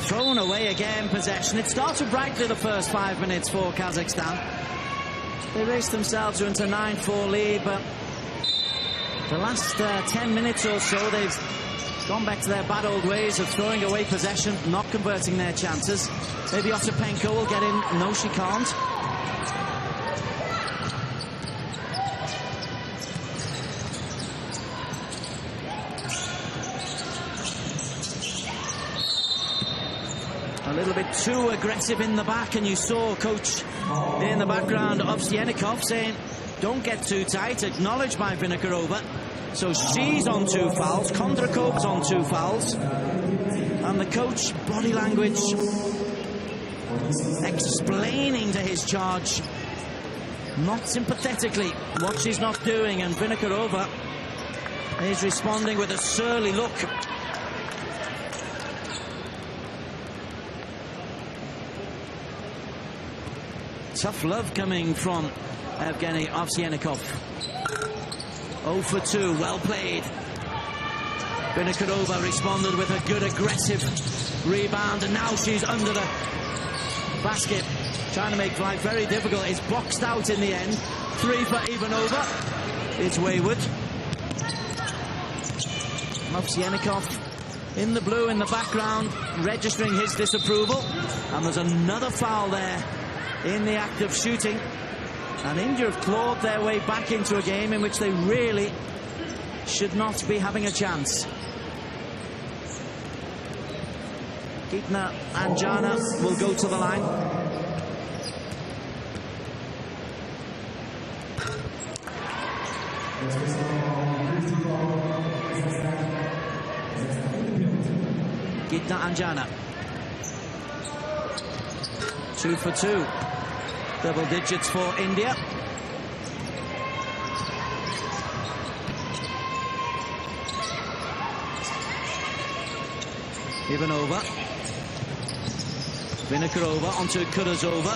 Thrown away again, possession. It started brightly the first 5 minutes for Kazakhstan. They raced themselves into a 9-4 lead, but the last 10 minutes or so, they've gone back to their bad old ways of throwing away possession, not converting their chances. Maybe Ostapenko will get in. No, she can't. A little bit too aggressive in the back, and you saw coach in the background, Ovsyannikov, saying, don't get too tight, acknowledged by Vinokurova. So she's on 2 fouls, Kondrakov's on 2 fouls, and the coach, body language, explaining to his charge, not sympathetically, what she's not doing, and Vinokurova is responding with a surly look. Tough love coming from Evgeny Ovsyannikov. 0 for 2, well played. Vinokurova responded with a good aggressive rebound, and now she's under the basket, trying to make life very difficult. It's boxed out in the end. 3 for Ivanova. It's wayward. Ovsyannikov in the blue in the background, registering his disapproval. And there's another foul there in the act of shooting. And India have clawed their way back into a game in which they really should not be having a chance. Gitna Anjana will go to the line. Gitna Anjana. 2 for 2. Double digits for India. Ivanova. Vinokurova onto Kurazova.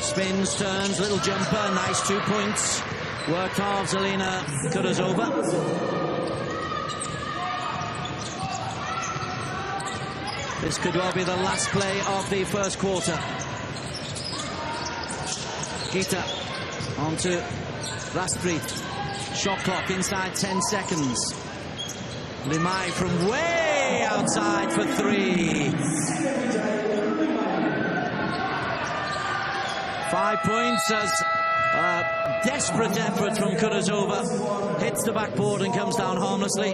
Spins, turns, little jumper, nice 2 points. Worked hard, Zelina Kurazova. This could well be the last play of the first quarter. Gita onto Rastrit. Shot clock inside 10 seconds. Limai from way outside for 3. 5 points as a desperate effort from Kurazova hits the backboard and comes down harmlessly.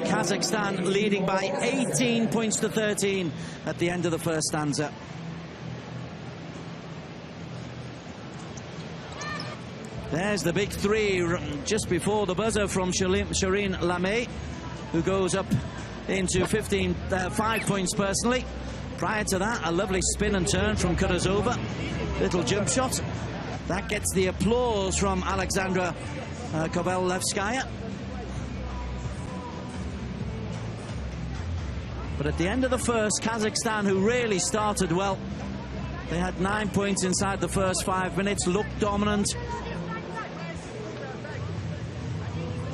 Kazakhstan leading by 18 points to 13 at the end of the first stanza. There's the big 3 just before the buzzer from Shireen Lamé, who goes up into 5 points personally. Prior to that, a lovely spin and turn from Kurazova. Little jump shot. That gets the applause from Alexandra Kovalevskaya. But at the end of the first, Kazakhstan, who really started well, they had 9 points inside the first 5 minutes, looked dominant.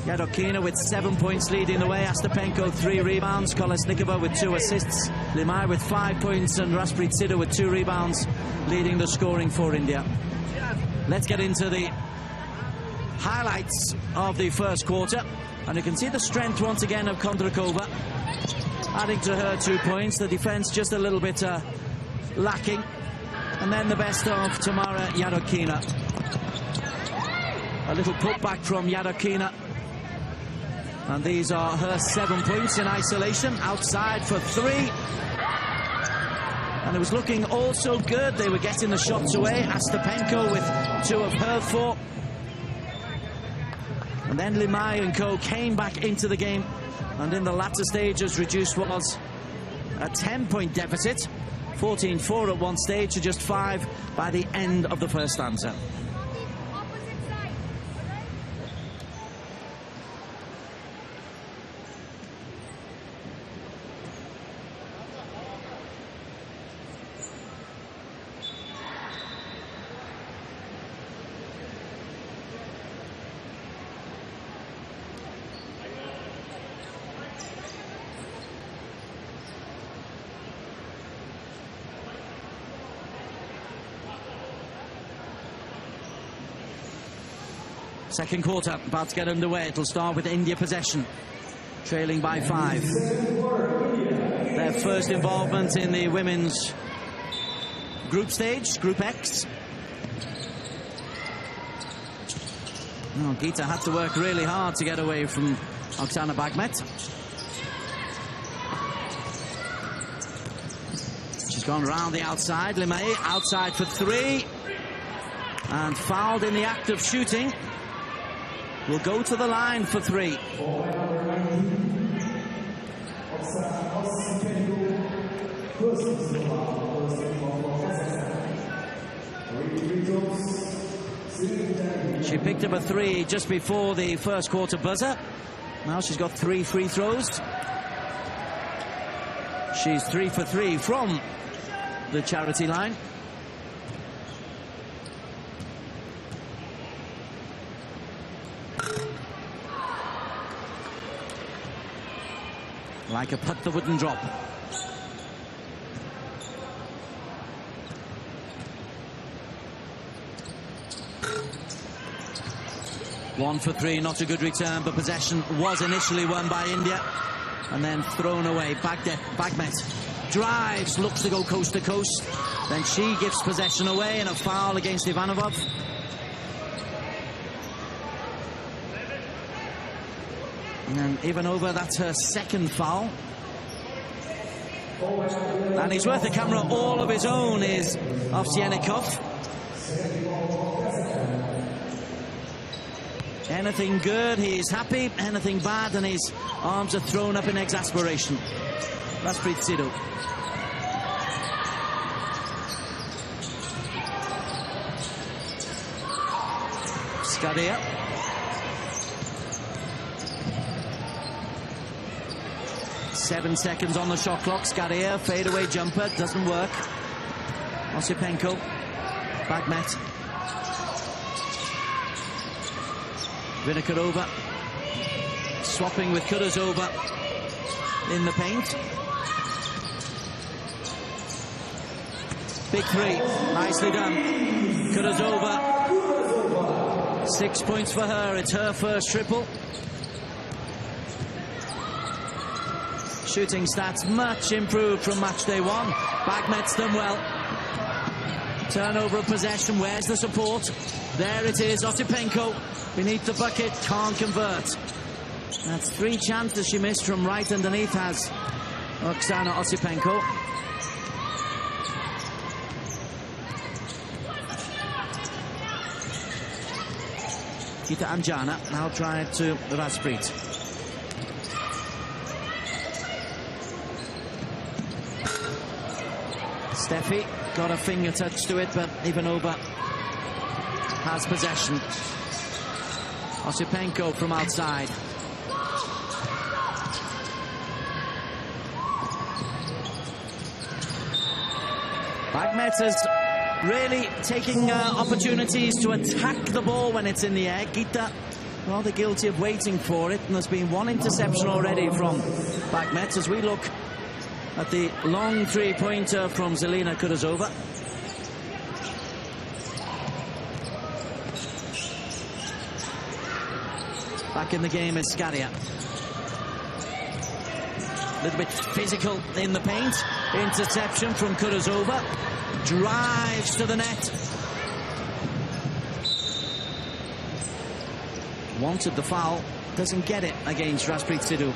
Yadokina with 7 points leading the way. Ostapenko 3 rebounds. Kolesnikova with 2 assists. Limai with 5 points, and Rasprit Sidhu with 2 rebounds, leading the scoring for India. Let's get into the highlights of the first quarter. And you can see the strength once again of Kondrakova, adding to her 2 points. The defense just a little bit lacking. And then the best of Tamara Yadokina. A little putback from Yadokina. And these are her 7 points in isolation. Outside for 3. And it was looking also good. They were getting the shots away. Ostapenko with 2 of her 4. And then Limai and co came back into the game. And in the latter stages, reduced what was a 10-point deficit 14-4 at one stage to just 5 by the end of the first stanza. Second quarter about to get underway. It'll start with India possession, trailing by 5. Their first involvement in the women's group stage, Group X. Oh, Geeta had to work really hard to get away from Oksana Bagmet. She's gone around the outside. Limay outside for 3. And fouled in the act of shooting. Will go to the line for 3. She picked up a 3 just before the first quarter buzzer. Now she's got 3 free throws. She's 3 for 3 from the charity line. Like a putt that wouldn't drop. One for 3, not a good return, but possession was initially won by India and then thrown away. Bagmet drives, looks to go coast to coast. Then she gives possession away in a foul against Ivanovov. And Ivanova, that's her second foul. And he's worth a camera all of his own, is Ovsyannikov. Anything good, he's happy. Anything bad, and his arms are thrown up in exasperation. That's Sidhu. Skadia. Seven seconds on the shot clock. Skadia, fadeaway jumper, doesn't work. Osipenko, Bagmet. Vinokurova swapping with Kudazova in the paint. Big 3, nicely done. Kudazova, 6 points for her. It's her first triple. Shooting stats much improved from match day 1. Bagmet's done well. Turnover of possession. Where's the support? There it is. Osipenko beneath the bucket, can't convert. That's 3 chances she missed from right underneath has Oksana Osipenko. Geeta Anjana now tried to Rasprit. Steffi got a finger touch to it, but Ivanova has possession. Osipenko from outside. Bagmet is really taking opportunities to attack the ball when it's in the air. Geeta rather guilty of waiting for it, and there's been 1 interception already from Bagmet as we look at the long 3-pointer from Zelina Kudazova. Back in the game is Skadia. A little bit physical in the paint. Interception from Kudazova. Drives to the net. Wanted the foul. Doesn't get it against Rasprit Sidhu.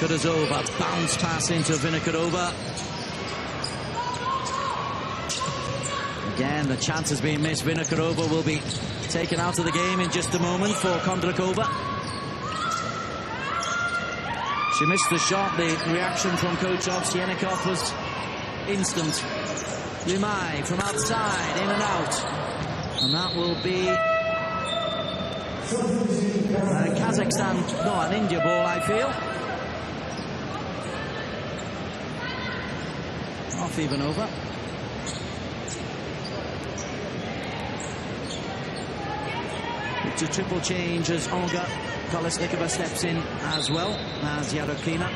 Kudazova, bounce pass into Vinokurova. Again, the chance has been missed. Vinokurova will be taken out of the game in just a moment for Kondrakova. She missed the shot. The reaction from coach Ovsyannikov was instant. Limai from outside, in and out. And that will be Kazakhstan, no, an India ball, I feel. Off Ivanova. It's a triple change as Olga Kolesnikova steps in as well as Yarokina.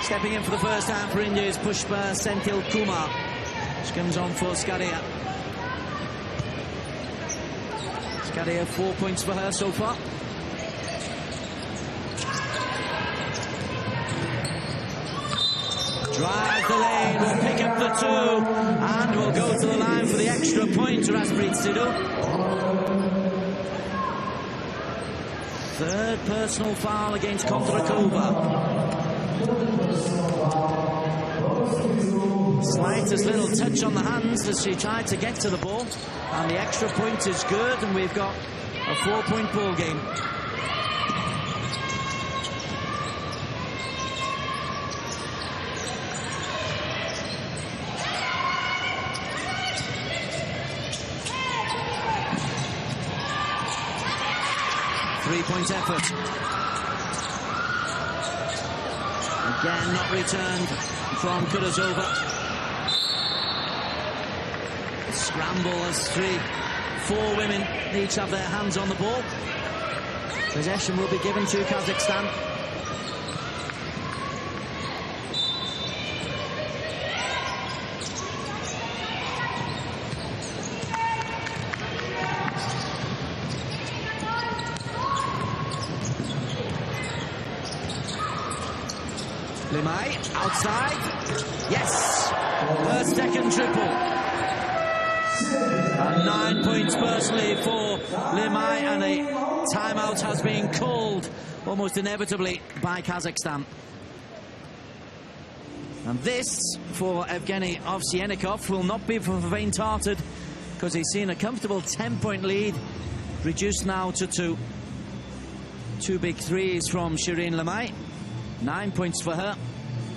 Stepping in for the first time for India is Pushpa Senthil Kumar. She comes on for Skaria. Skaria, 4 points for her so far. Drive the lane, will pick up the 2, and will go to the line for the extra point, Raspreet Sidhu. Third personal foul against Kondrakova. Slightest little touch on the hands as she tried to get to the ball, and the extra point is good, and we've got a 4-point ball game. Three-point effort. Again, not returned from Kudazova. Scramble as 4 women each have their hands on the ball. Possession will be given to Kazakhstan. Limai, outside. Yes! Her second triple. And 9 points personally for Limai, and a timeout has been called almost inevitably by Kazakhstan. And this, for Evgeny Ovsyannikov, will not be for faint-hearted, because he's seen a comfortable 10-point lead reduced now to 2. 2 big threes from Shireen Limai. 9 points for her.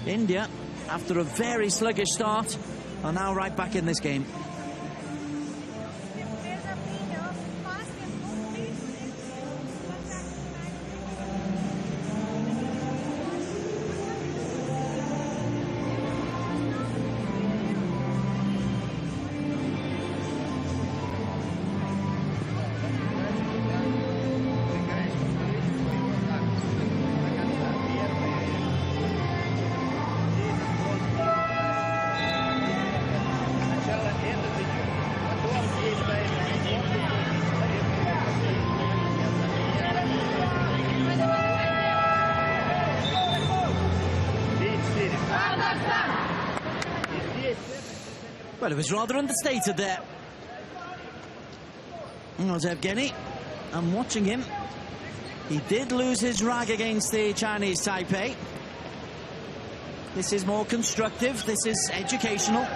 India, after a very sluggish start, are now right back in this game. Well, it was rather understated there. It was Evgeny. I'm watching him. He did lose his rag against the Chinese Taipei. This is more constructive. This is educational.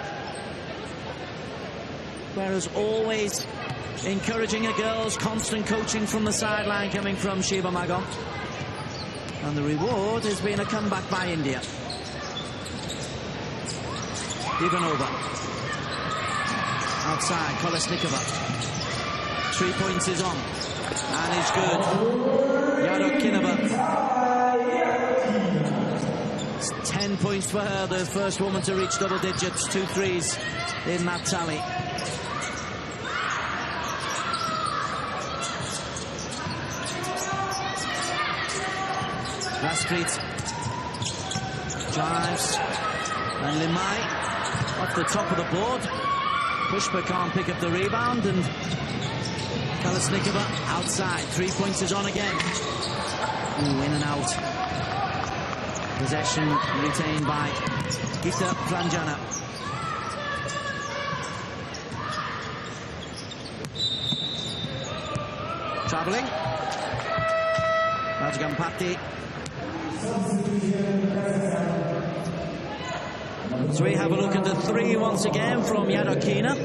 Whereas always encouraging a girl's constant coaching from the sideline coming from Shiva Magon. And the reward has been a comeback by India. Ivanova. Outside, Kolesnikova. 3 points is on. And it's good. Yarokina. It's 10 points for her, the first woman to reach double digits. 2 threes in that tally. Raspreet drives. And Limai off the top of the board. Pushpa can't pick up the rebound, and Kolesnikova outside. 3 points is on again. Ooh, in and out. Possession retained by Gita Pranjana. Travelling. Rajgampati. So we have a look at the three once again from Yadokina.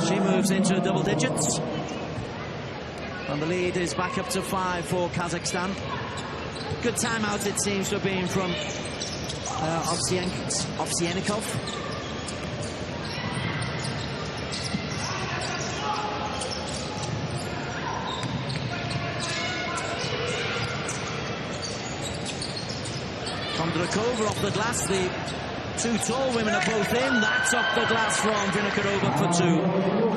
She moves into double digits. And the lead is back up to 5 for Kazakhstan. Good timeout it seems to have been from Ovsyannikov. Kondrakova off the glass. The two tall women are both in. That's off the glass from Vinokurova for 2.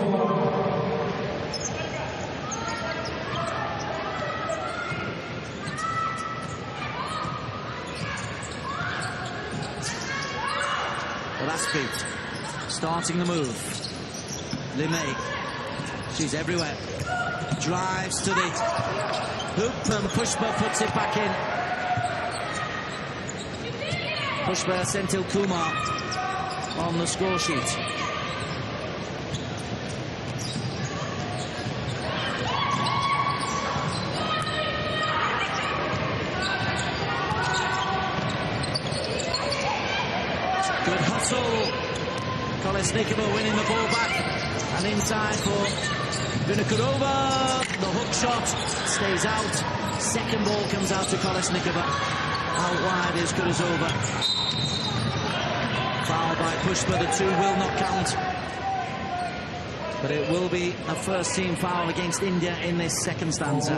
Raspit starting the move. Limay, she's everywhere. Drives to the hoop and Pushpa puts it back in. Pushpa Senthil Kumar on the score sheet. Good hustle. Kolesnikova winning the ball back. And inside for Vinokurova. The hook shot stays out. Second ball comes out to Kolesnikova. Out wide is Kurazova. Foul by Pushpa. The 2 will not count. But it will be a first team foul against India in this second stanza.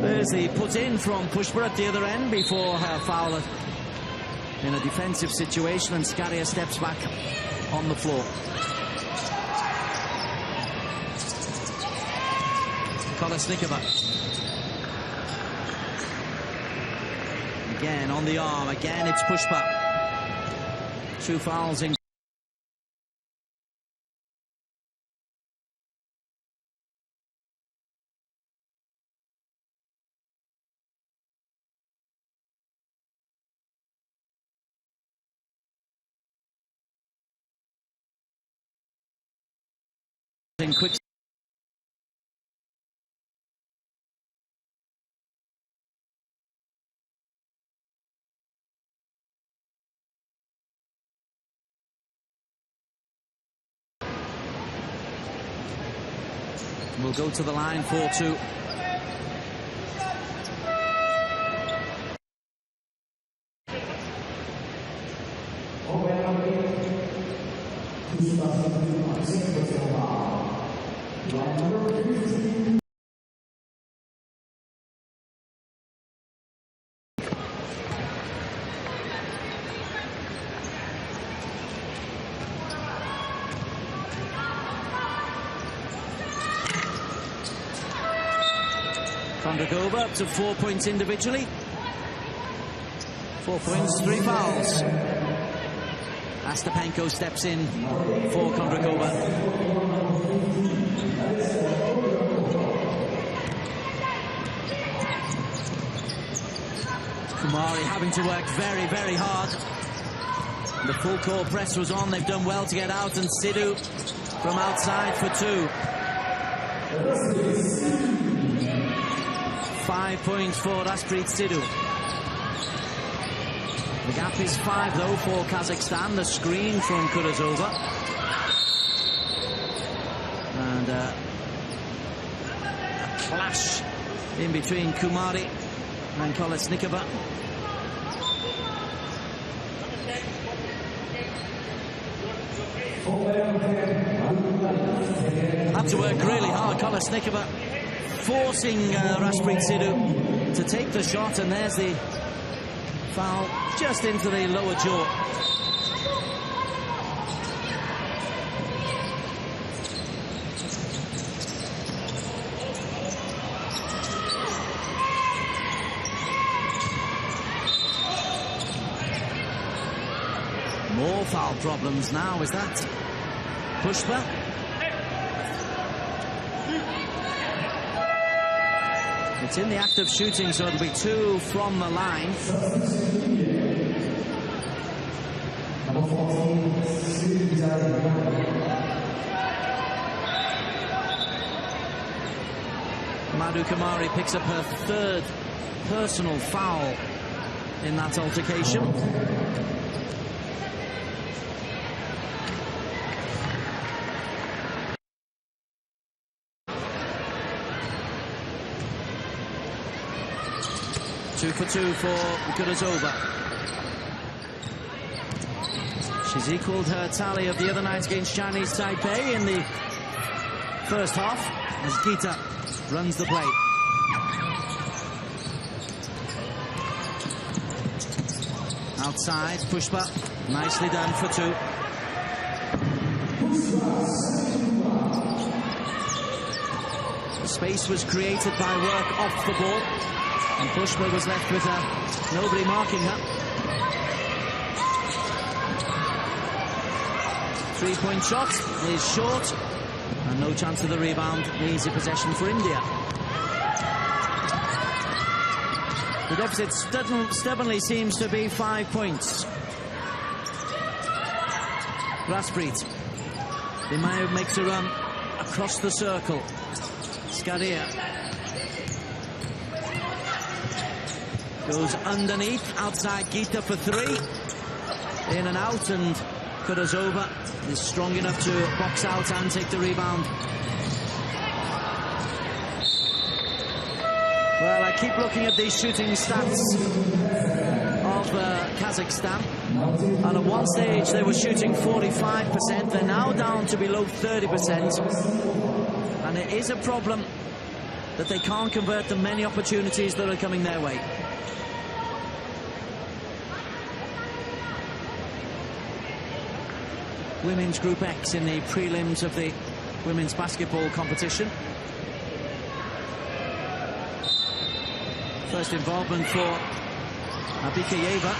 There's the put in from Pushpa at the other end before her foul in a defensive situation, and Skaria steps back on the floor. Kolesnikova. Again on the arm, again it's Pushpa. 2 fouls in. In quick. We'll go to the line for 2. Kondrakova up to 4 points individually. 4 points, 3 fouls. Astapenko steps in for Kondrakova. Kumari having to work very, very hard. The full court press was on. They've done well to get out, and Sidhu from outside for 2. 5 points for Rasprit Sidhu. The gap is 5 though for Kazakhstan. The screen from Kurazova. And a clash in between Kumari and Kolesnikova. Had to work really hard, Kolesnikova, forcing Rasprit Sidhu to take the shot, and there's the foul just into the lower jaw. More foul problems now, is that Pushpa? It's in the act of shooting, so it'll be 2 from the line. Madhu Kumari picks up her 3rd personal foul in that altercation. Two for 2 for Kurazova. She's equalled her tally of the other night against Chinese Taipei in the first half as Gita runs the play. Outside, Pushpa, nicely done for 2. The space was created by work off the ball, and Pushpa was left with nobody marking her. 3-point shot is short, and no chance of the rebound. Easy possession for India. The deficit stubbornly seems to be 5 points. Raspreet. Limayev makes a run across the circle. Scaria goes underneath, outside Gita for 3. In and out, and Kurazova is strong enough to box out and take the rebound. Well, I keep looking at these shooting stats of Kazakhstan, and at one stage they were shooting 45%. They're now down to below 30%, and it is a problem that they can't convert the many opportunities that are coming their way. Women's Group X in the prelims of the women's basketball competition. First involvement for Abikayeva.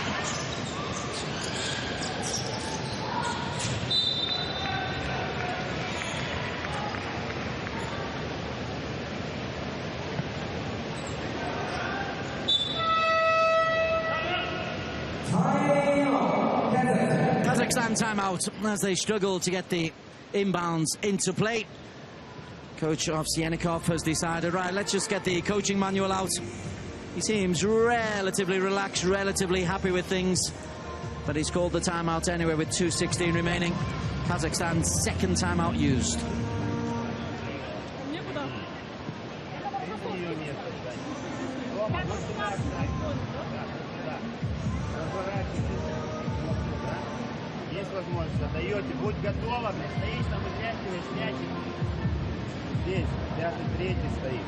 Kazakhstan timeout as they struggle to get the inbounds into play. Coach Ovsyannikov has decided, right, let's just get the coaching manual out. He seems relatively relaxed, relatively happy with things, but he's called the timeout anyway with 2:16 remaining. Kazakhstan's 2nd timeout used. Отдаете, будь готова, стоишь там, отряхиваешь мячик. Здесь, 5-3 стоит.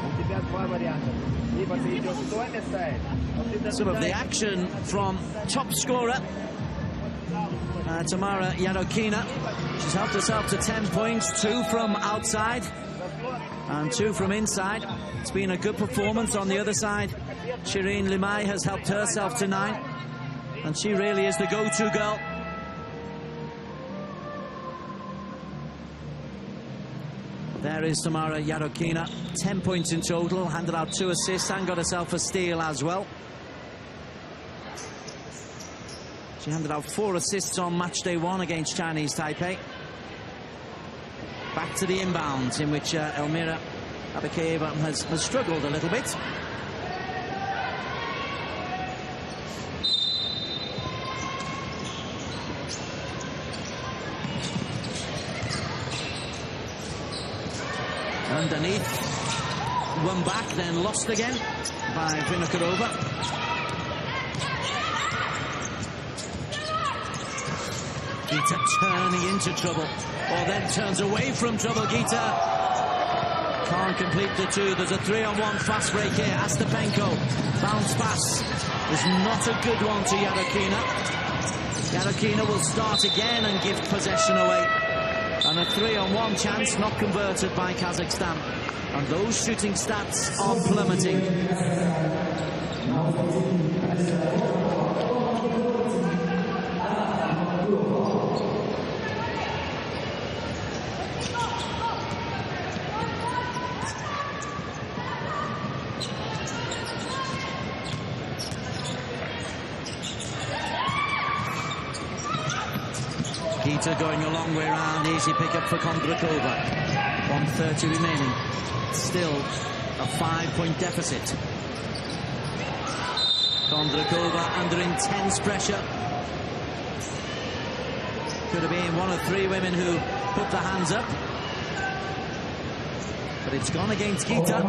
У тебя 2 варианта. Либо ты идешь в доме ставить. Some of the action from top scorer Tamara Yadokina. She's helped herself to 10 points, 2 from outside and 2 from inside. It's been a good performance on the other side. Shireen Limay has helped herself to 9, and she really is the go-to girl. There is Tamara Yadokina, 10 points in total, handed out 2 assists and got herself a steal as well. She handed out 4 assists on match day 1 against Chinese Taipei. Back to the inbounds, in which Elmira Abikayeva has struggled a little bit. Underneath, one back, then lost again by Vinokurova. Gita turning into trouble, or then turns away from trouble. Gita can't complete the 2. There's a 3-on-1 fast break here. Astapenko, bounce pass is not a good one to Yadokina. Yadokina will start again and give possession away. And a 3-on-1 chance not converted by Kazakhstan. And those shooting stats are plummeting. Gita going a long way round. Easy pickup for Kondrakova. 1:30 remaining. Still a 5-point deficit. Kondrakova under intense pressure. Could have been one of 3 women who put the hands up. But it's gone against Gita.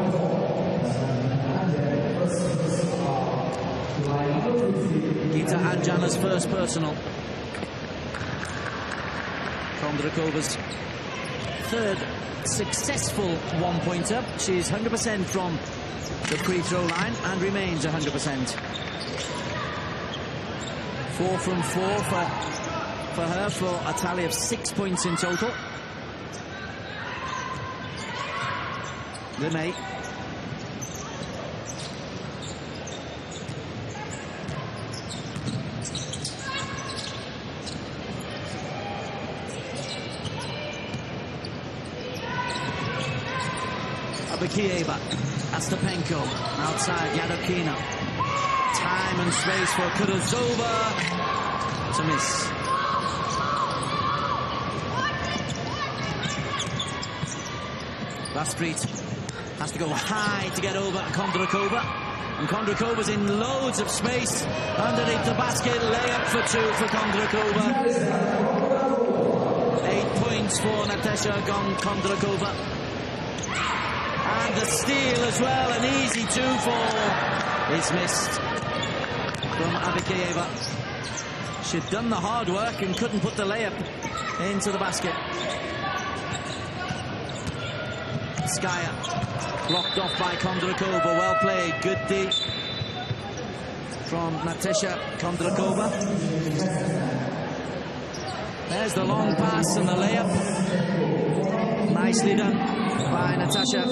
Gita Anjana's first personal. Kondrakova's third successful one-pointer. She's 100% from the free throw line and remains 100%. 4 from 4 for her, for a tally of 6 points in total. Lemay. Abakieva, Astapenko, outside Yadokina. Time and space for Kuduzova to miss. Street has to go high to get over Kondrakova, and Kondrakova's in loads of space underneath the basket. Layup for 2 for Kondrakova. 8 points for Natasha Kondrakova, and the steal as well. An easy 2-4 is missed from Abakieva. She'd done the hard work and couldn't put the layup into the basket. Skaya blocked off by Kondrakova. Well played. Good D from Natasha Kondrakova. There's the long pass and the layup. Nicely done by Natasha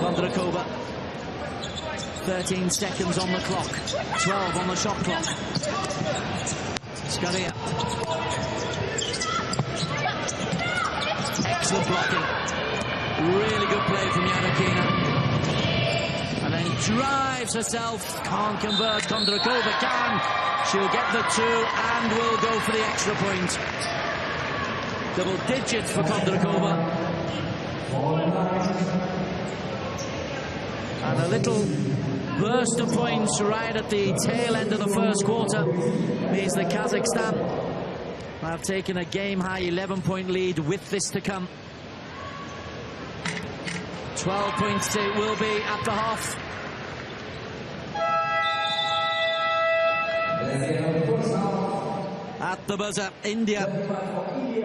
Kondrakova. 13 seconds on the clock. 12 on the shot clock. Skaria. Excellent blocking. Really good play from Yadokina. And then drives herself. Can't convert. Kondrakova can. She'll get the 2 and will go for the extra point. Double digits for Kondrakova. And a little burst of points right at the tail end of the first quarter means that Kazakhstan have taken a game-high 11-point lead with this to come. 12 points it will be at the half. At the buzzer, India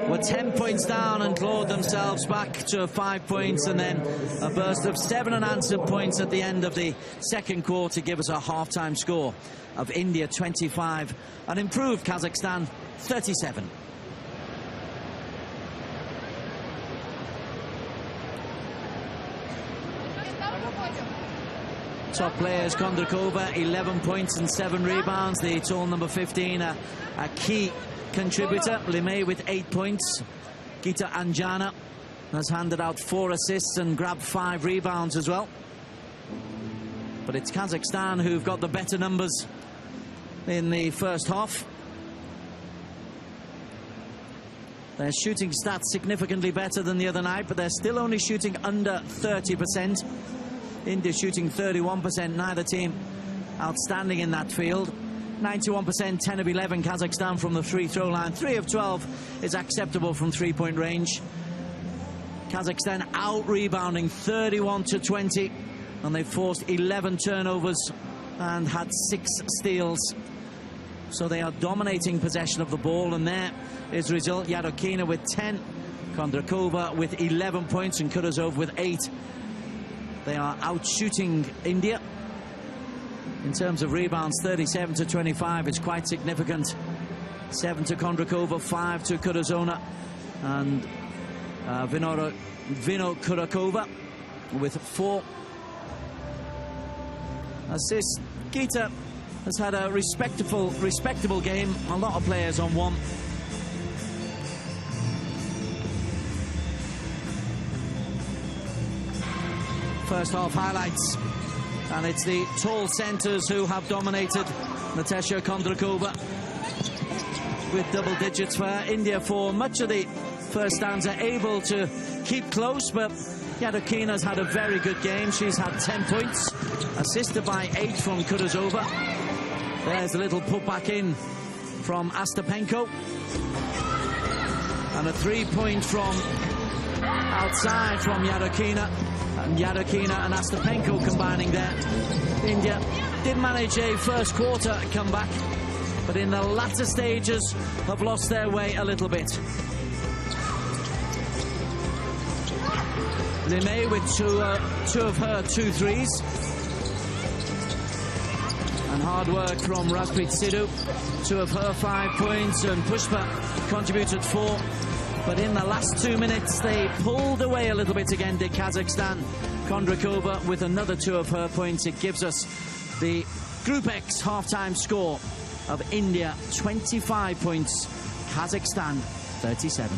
were 10 points down and clawed themselves back to 5 points, and then a burst of 7 unanswered points at the end of the second quarter give us a half-time score of India 25 and improved Kazakhstan 37. Top players, Kondrakova, 11 points and 7 rebounds. The tall number 15, a key contributor. Lemay with 8 points. Gita Anjana has handed out 4 assists and grabbed 5 rebounds as well. But it's Kazakhstan who've got the better numbers in the first half. Their shooting stats significantly better than the other night, but they're still only shooting under 30%. India shooting 31%, neither team outstanding in that field. 91%, 10 of 11 Kazakhstan from the free throw line. 3 of 12 is acceptable from three-point range. Kazakhstan out-rebounding 31-20, and they forced 11 turnovers and had 6 steals. So they are dominating possession of the ball, and there is the result. Yadokina with 10, Kondrakova with 11 points, and Kuduzov with 8. They are out-shooting India. In terms of rebounds, 37-25 is quite significant. 7 to Kondrakova, 5 to Kuduzova, and Vino Kurakova with 4 assists. Gita has had a respectable game. A lot of players on 1. First half highlights, and it's the tall centres who have dominated. Natasha Kondrakova with double digits for India for much of the first stanza, able to keep close, but Yadokina's had a very good game. She's had 10 points, assisted by 8 from Kudazova. There's a little putback in from Ostapenko. And a 3-point from outside from Yadokina. And Yadokina and Ostapenko combining there. India did manage a first quarter comeback, but in the latter stages have lost their way a little bit. Limay with two of her 2 threes. And hard work from Rasprit Sidhu. 2 of her 5 points, and Pushpa contributed 4. But in the last 2 minutes, they pulled away a little bit again, did Kazakhstan. Kondrakova with another 2 of her points. It gives us the Group X halftime score of India 25 points, Kazakhstan 37.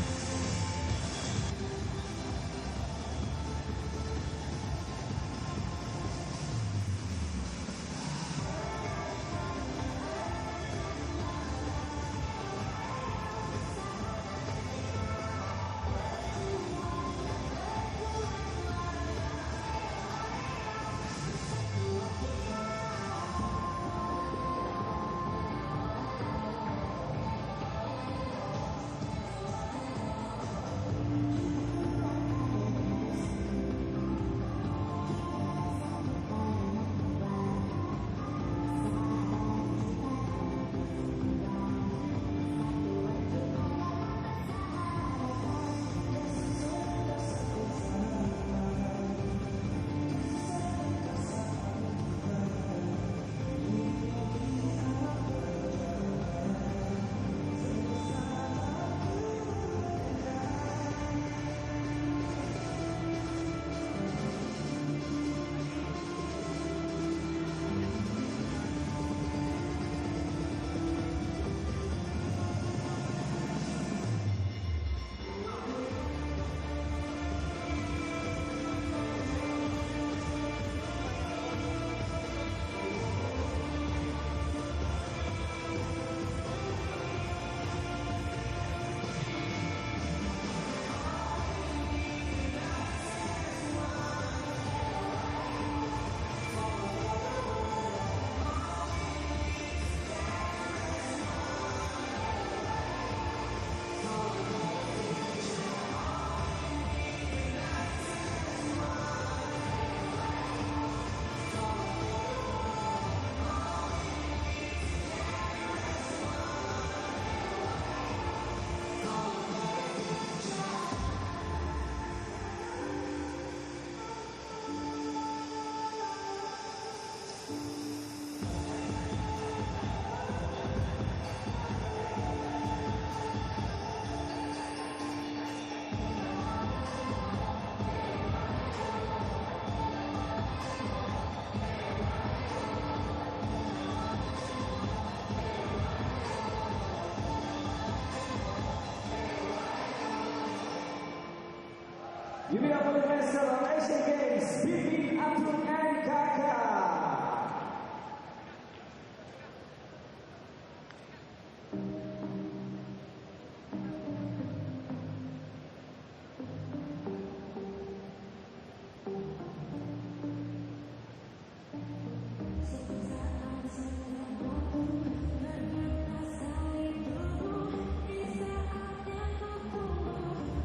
Give it up for the best of Asian Games, Bibi, Atun, and Kaka.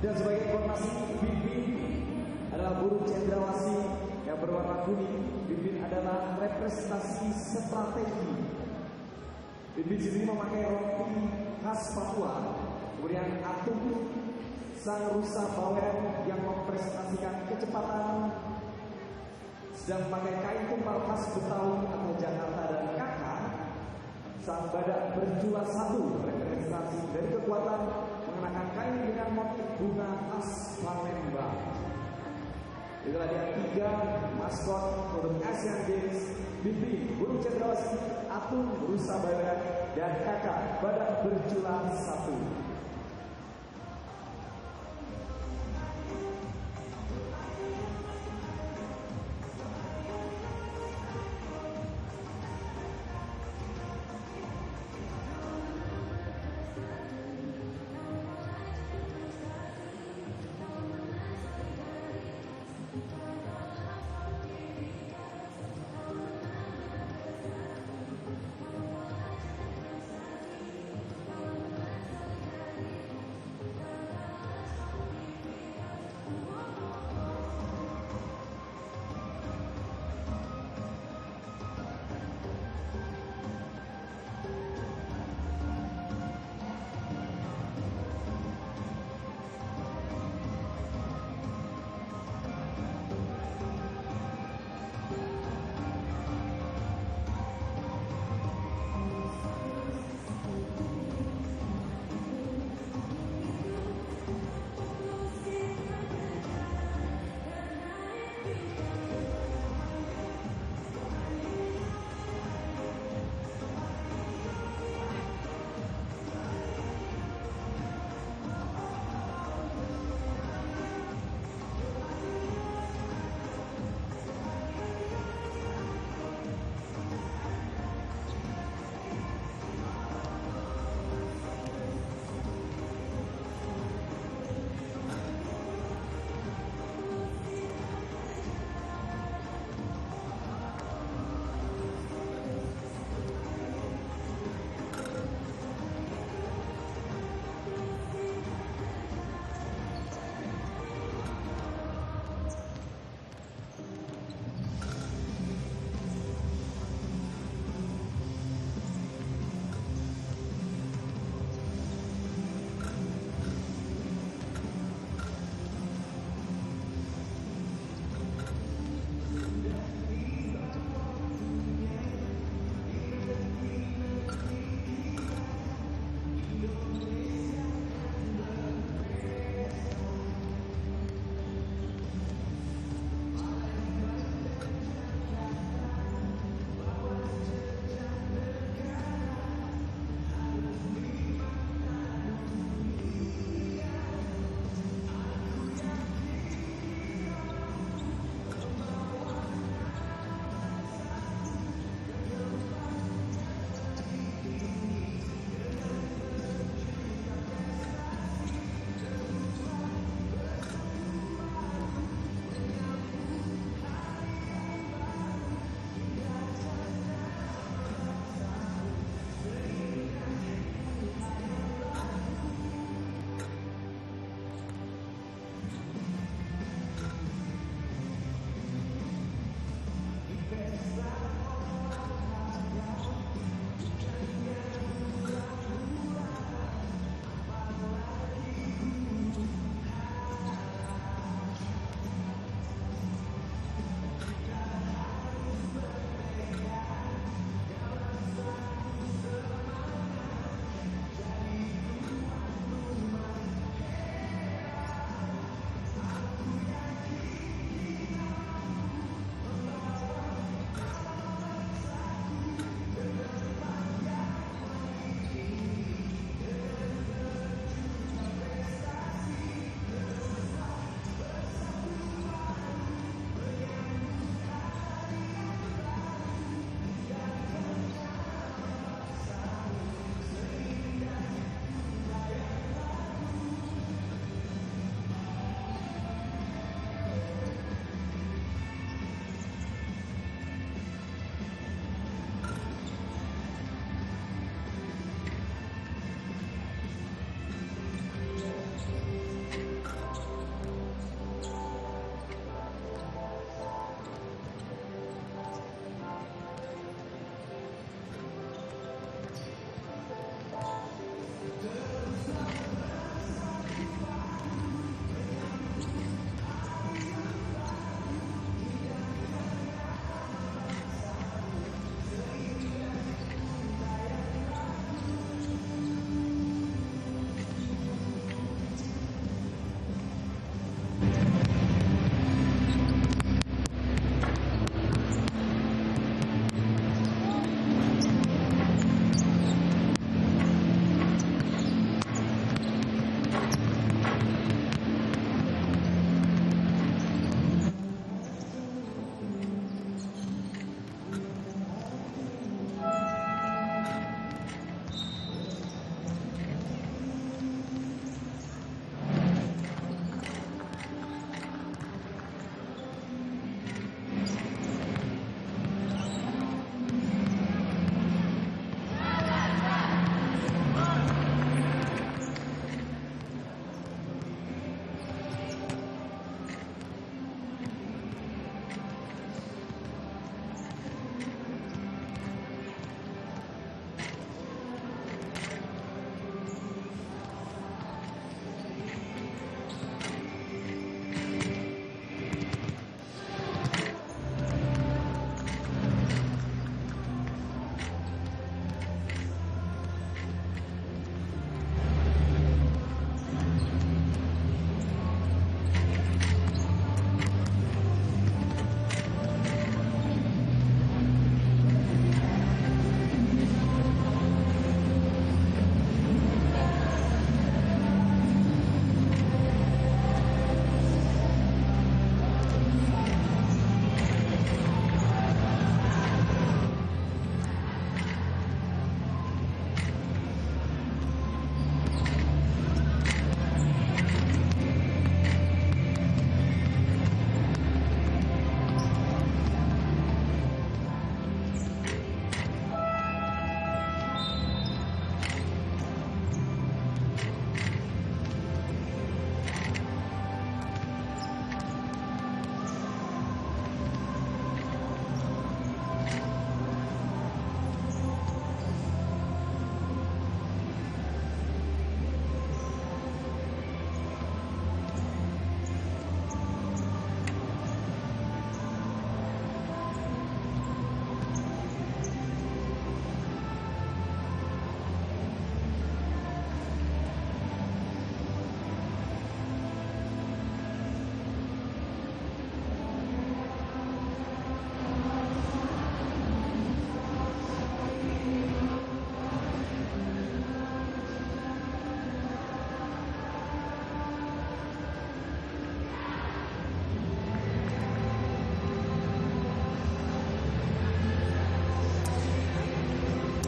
Dan sebagai informasi, Bibin adalah burung cendrawasih yang berwarna kuning. Bibin adalah representasi strategi. Bibin sendiri memakai rompi khas Papua. Kemudian Atung, sang rusa bawen yang mempresentasikan kecepatan, sedang memakai kain tumpal khas Betawi atau Jakarta. Dan Kakak, sang badak berjula satu, representasi dari kekuatan, mengenakan kain dengan motif bunga khas Palembang. Itulah dia 3 maskot untuk Asian Games: Bibi, burung cendrawasih; Atung, rusa bawean; dan Kakak, badak berjula satu.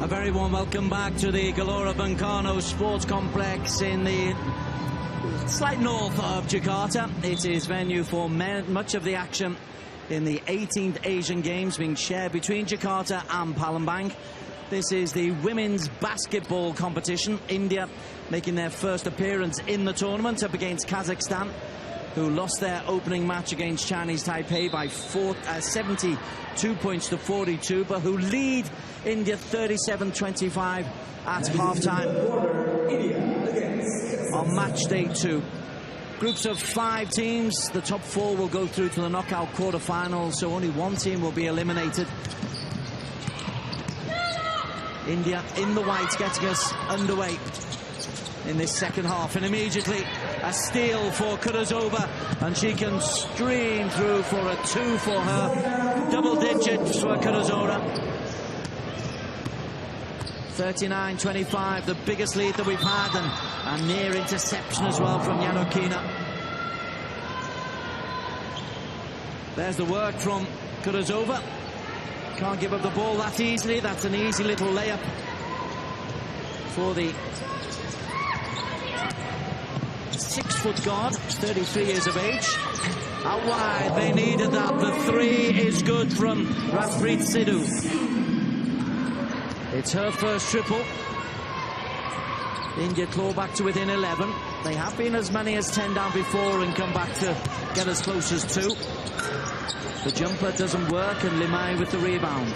A very warm welcome back to the Gelora Bung Karno Sports Complex in the slight north of Jakarta. It is venue for much of the action in the 18th Asian Games being shared between Jakarta and Palembang. This is the women's basketball competition. India making their first appearance in the tournament up against Kazakhstan, who lost their opening match against Chinese Taipei by 72 points to 42, but who lead India 37-25 at half-time on match day 2. Groups of 5 teams. The top 4 will go through to the knockout quarterfinals, so only one team will be eliminated. India in the white, getting us underway in this second half, and immediately a steal for Kurazova, and she can stream through for a 2 for her. Double digits for Kurazova. 39-25, the biggest lead that we've had, and a near interception as well from Yanokina. There's the work from Kurazova. Can't give up the ball that easily. That's an easy little layup for the 6-foot guard, 33 years of age. Out wide, they needed that. The 3 is good from Raspreet Sidhu. It's her first triple. India claw back to within 11. They have been as many as 10 down before and come back to get as close as 2. The jumper doesn't work, and Limay with the rebound.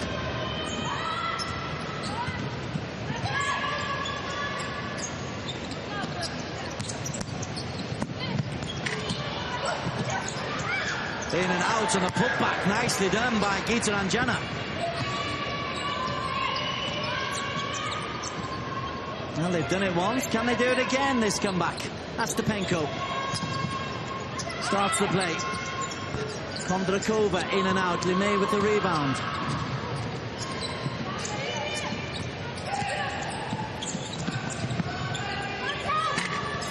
In and out, and a putback nicely done by Gita Ranjana. Well, they've done it once. Can they do it again, this comeback? Astapenko starts the play. Kondrakova in and out. Limay with the rebound.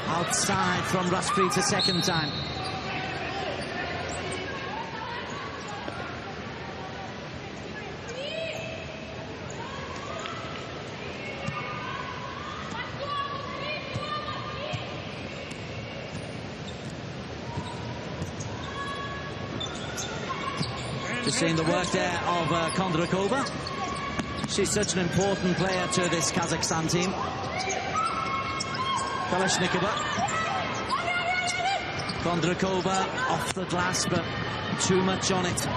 Outside from Raspreet a second time. Seeing the work there of Kondrakova. She's such an important player to this Kazakhstan team. Kalashnikova. Kondrakova off the glass, but too much on it.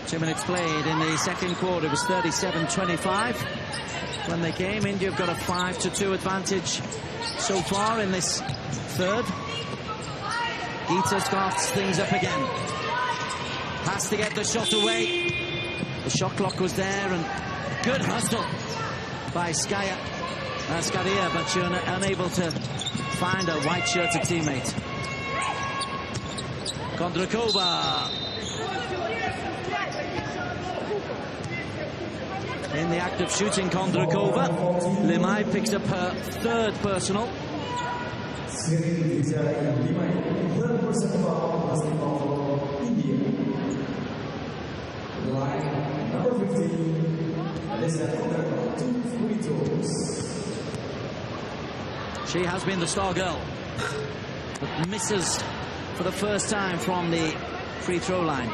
Two minutes played in the second quarter. It was 37-25 when they came. India have got a 5-2 advantage so far in this third. Gita starts things up again. Has to get the shot away. The shot clock was there, and good hustle by Skaria, but she's unable to find a white-shirted teammate. Kondrakova in the act of shooting Kondrakova. Limay picks up her 3rd personal. She has been the star girl, but misses for the first time from the free throw line.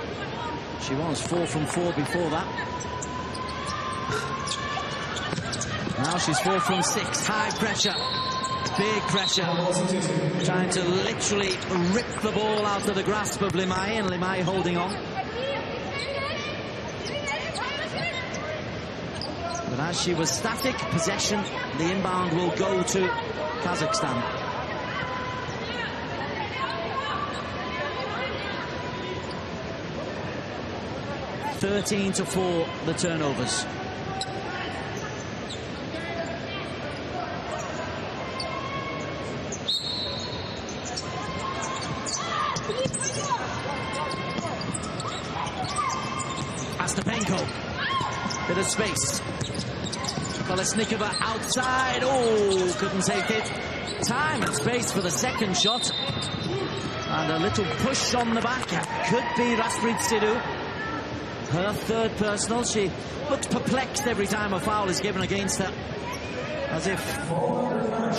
She was 4 from 4 before that. Now she's 4 from 6. High pressure, big pressure, trying to literally rip the ball out of the grasp of Limay, and Limay holding on. But as she was static, possession, the inbound will go to Kazakhstan. (13-4) the turnovers. Astapenko, bit of space. Kolesnikova outside. Oh, couldn't take it. Time and space for the second shot. And a little push on the back. Could be Rasprit Sidhu. Her third personal. She looks perplexed every time a foul is given against her, as if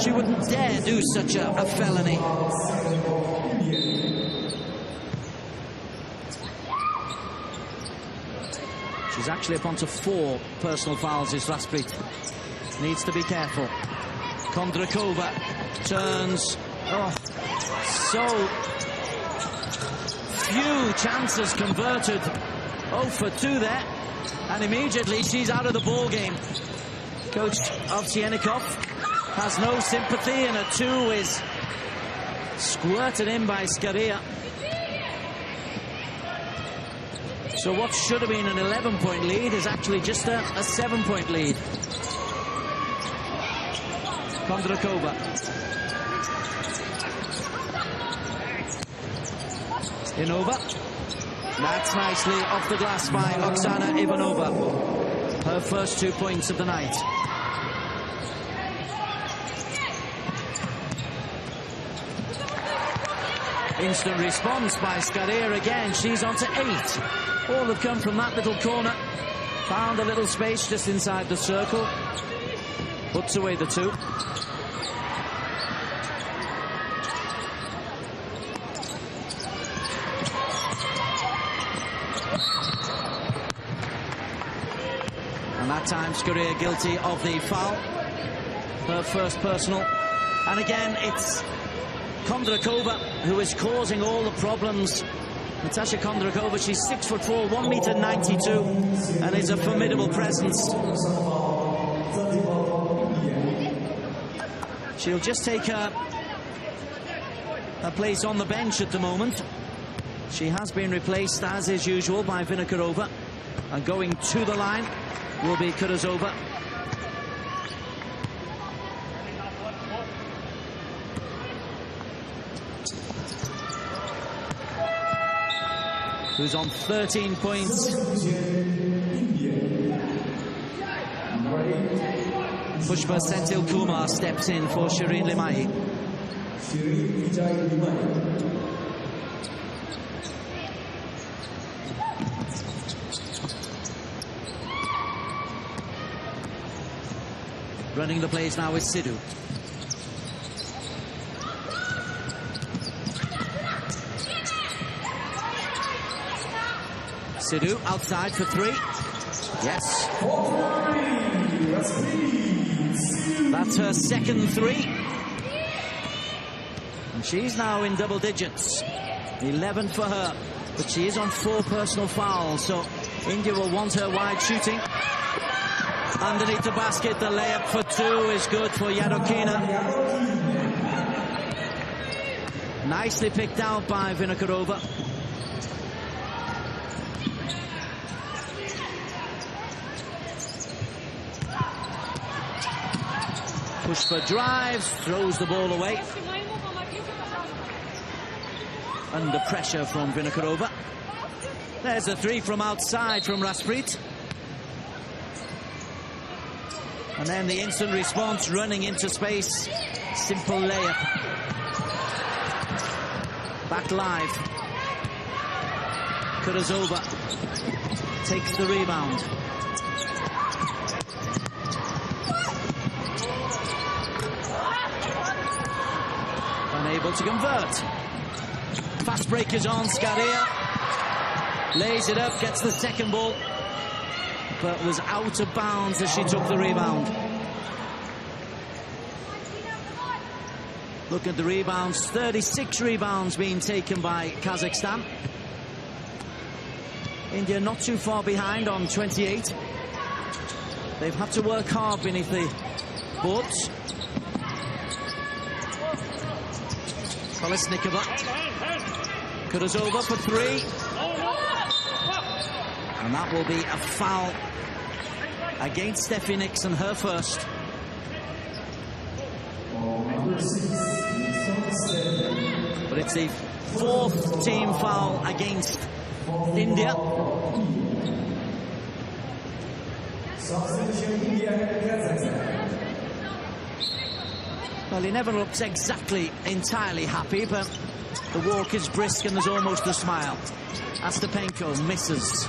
she wouldn't dare do such a felony. She's actually up onto 4 personal fouls, is Rasprit. Needs to be careful. Kondrakova turns. Oh, so few chances converted. 0 for 2 there. And immediately she's out of the ball game. Coach Ovsyannikov has no sympathy, and a 2 is squirted in by Skaria. So what should have been an 11-point lead is actually just a 7-point lead. Kondrakova. Inova. That's nicely off the glass by Oksana Ivanova. Her first 2 points of the night. Instant response by Skaria again. She's on to 8. All have come from that little corner. Found a little space just inside the circle. Puts away the 2. And that time Skaria guilty of the foul. Her first personal. And again, it's Kondrakova who is causing all the problems. Natasha Kondrakova, she's 6'4", 1m92, and is a formidable presence. She'll just take her place on the bench at the moment. She has been replaced, as is usual, by Vinokurova. And going to the line will be Kurazova. Who's on 13 points. Pushpa Senthil Kumar steps in for Shireen Limai. Running the plays now with Sidhu. Sidhu outside for 3. Yes. That's her second 3. And she's now in double digits. 11 for her. But she is on 4 personal fouls, so India will want her wide shooting. Underneath the basket, the layup for 2 is good for Yadokina. Nicely picked out by Vinokurova. Pushpa drives, throws the ball away. Under pressure from Vinokurova. There's a 3 from outside from Rasprit. And then the instant response, running into space. Simple layup. Back live. Kurazova takes the rebound. Unable to convert. Fast break is on. Skaria lays it up, gets the second ball, but was out of bounds as she took the rebound. Look at the rebounds. 36 rebounds being taken by Kazakhstan. India not too far behind on 28. They've had to work hard beneath the boards. Kolesnikova. Kurazova for 3. And that will be a foul against Steffi Nixon, her first. But it's the 4th team foul against India. Well, he never looks exactly entirely happy, but The walk is brisk and there's almost a smile. Ostapenko misses.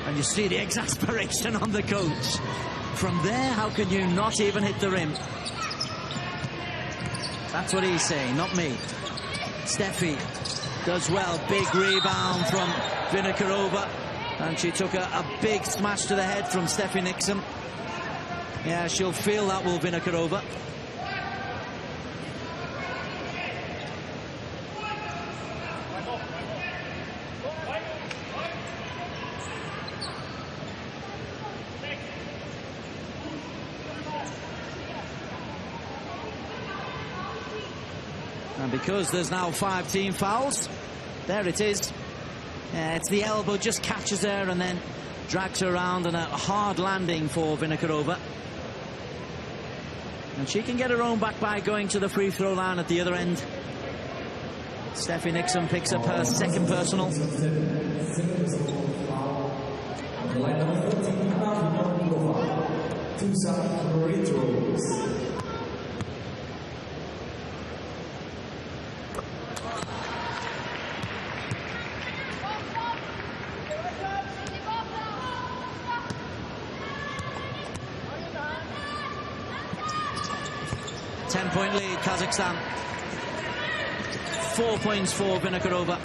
And you see the exasperation on the coach. From there, how can you not even hit the rim? That's what he's saying, not me. Steffi does well. Big rebound from Vinokurova. And she took a big smash to the head from Steffi Nixon. Yeah, she'll feel that, will Vinokurova. And because there's now 5 team fouls, there it is. Yeah, it's the elbow, just catches her and then drags her around, and a hard landing for Vinokurova. And she can get her own back by going to the free throw line at the other end. Steffi Nixon picks up her second personal. 10-point lead, Kazakhstan. 4 points for Vinokurova.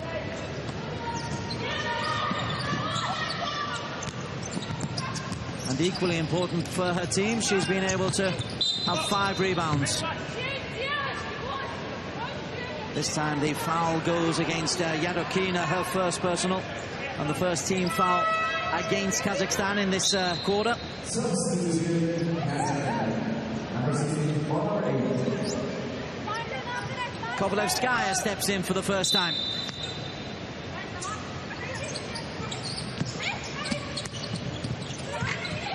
And equally important for her team, she's been able to have 5 rebounds. This time the foul goes against Yadokina, her first personal, and the first team foul against Kazakhstan in this quarter. Kovalevskaya steps in for the first time.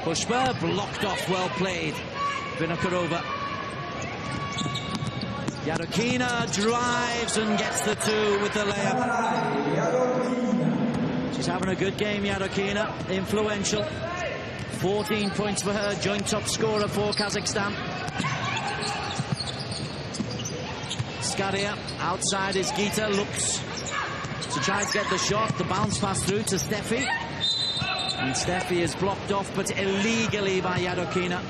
Pushpa blocked off, well played. Vinokurova. Yadokina drives and gets the 2 with the layup. She's having a good game, Yadokina. Influential. 14 points for her, joint top scorer for Kazakhstan. Skaria, outside is Gita, looks to try to get the shot. The bounce pass through to Steffi. And Steffi is blocked off, but illegally by Yadokina.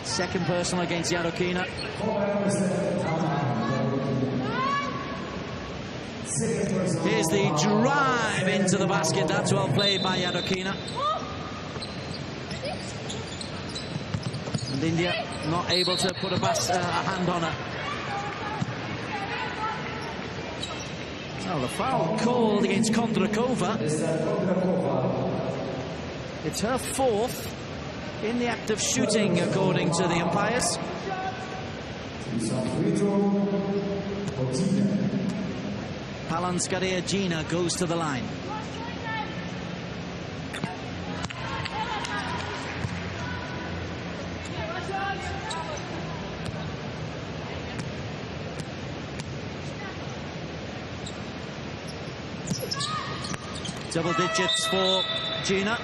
Second personal against Yadokina. Here's the drive into the basket. That's well played by Yadokina. And India not able to put a hand on her. Well, the foul called against Kondrakova. It's her 4th in the act of shooting, according to the umpires. Palanskaria Gina goes to the line. Double digits for Gina.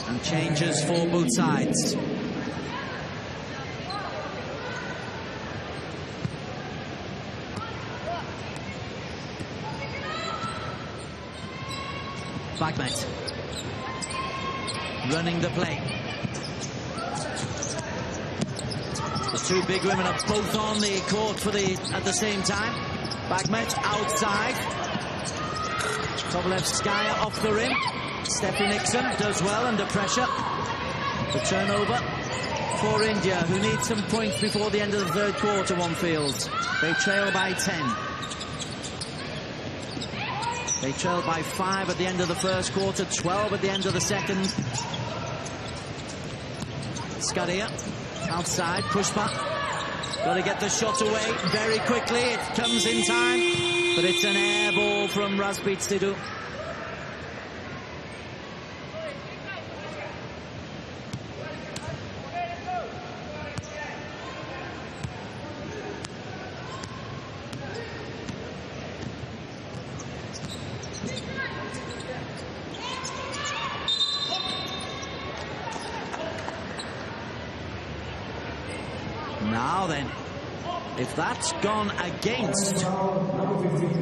And changes for both sides. Bagmet running the play. The 2 big women are both on the court at the same time. Bagmet outside. Kovalevskaya off the rim. Steffi Nixon does well under pressure. The turnover for India, who need some points before the end of the 3rd quarter, one feels. They trail by 10. They trailed by 5 at the end of the 1st quarter, 12 at the end of the 2nd. Skaria outside, push back. Got to get the shot away very quickly. It comes in time, but it's an air ball from Razbit Sidhu. Now then, If that's gone against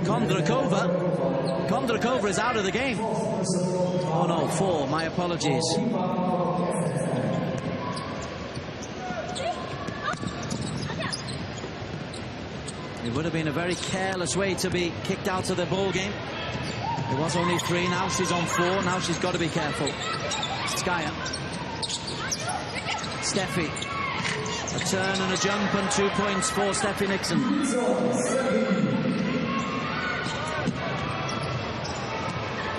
Kondrakova, Kondrakova is out of the game. Oh no, 4, my apologies. It would have been a very careless way to be kicked out of the ball game. It was only 3, now she's on 4, now she's got to be careful. Skaya. Steffi. A turn and a jump and 2 points for Steffi Nixon.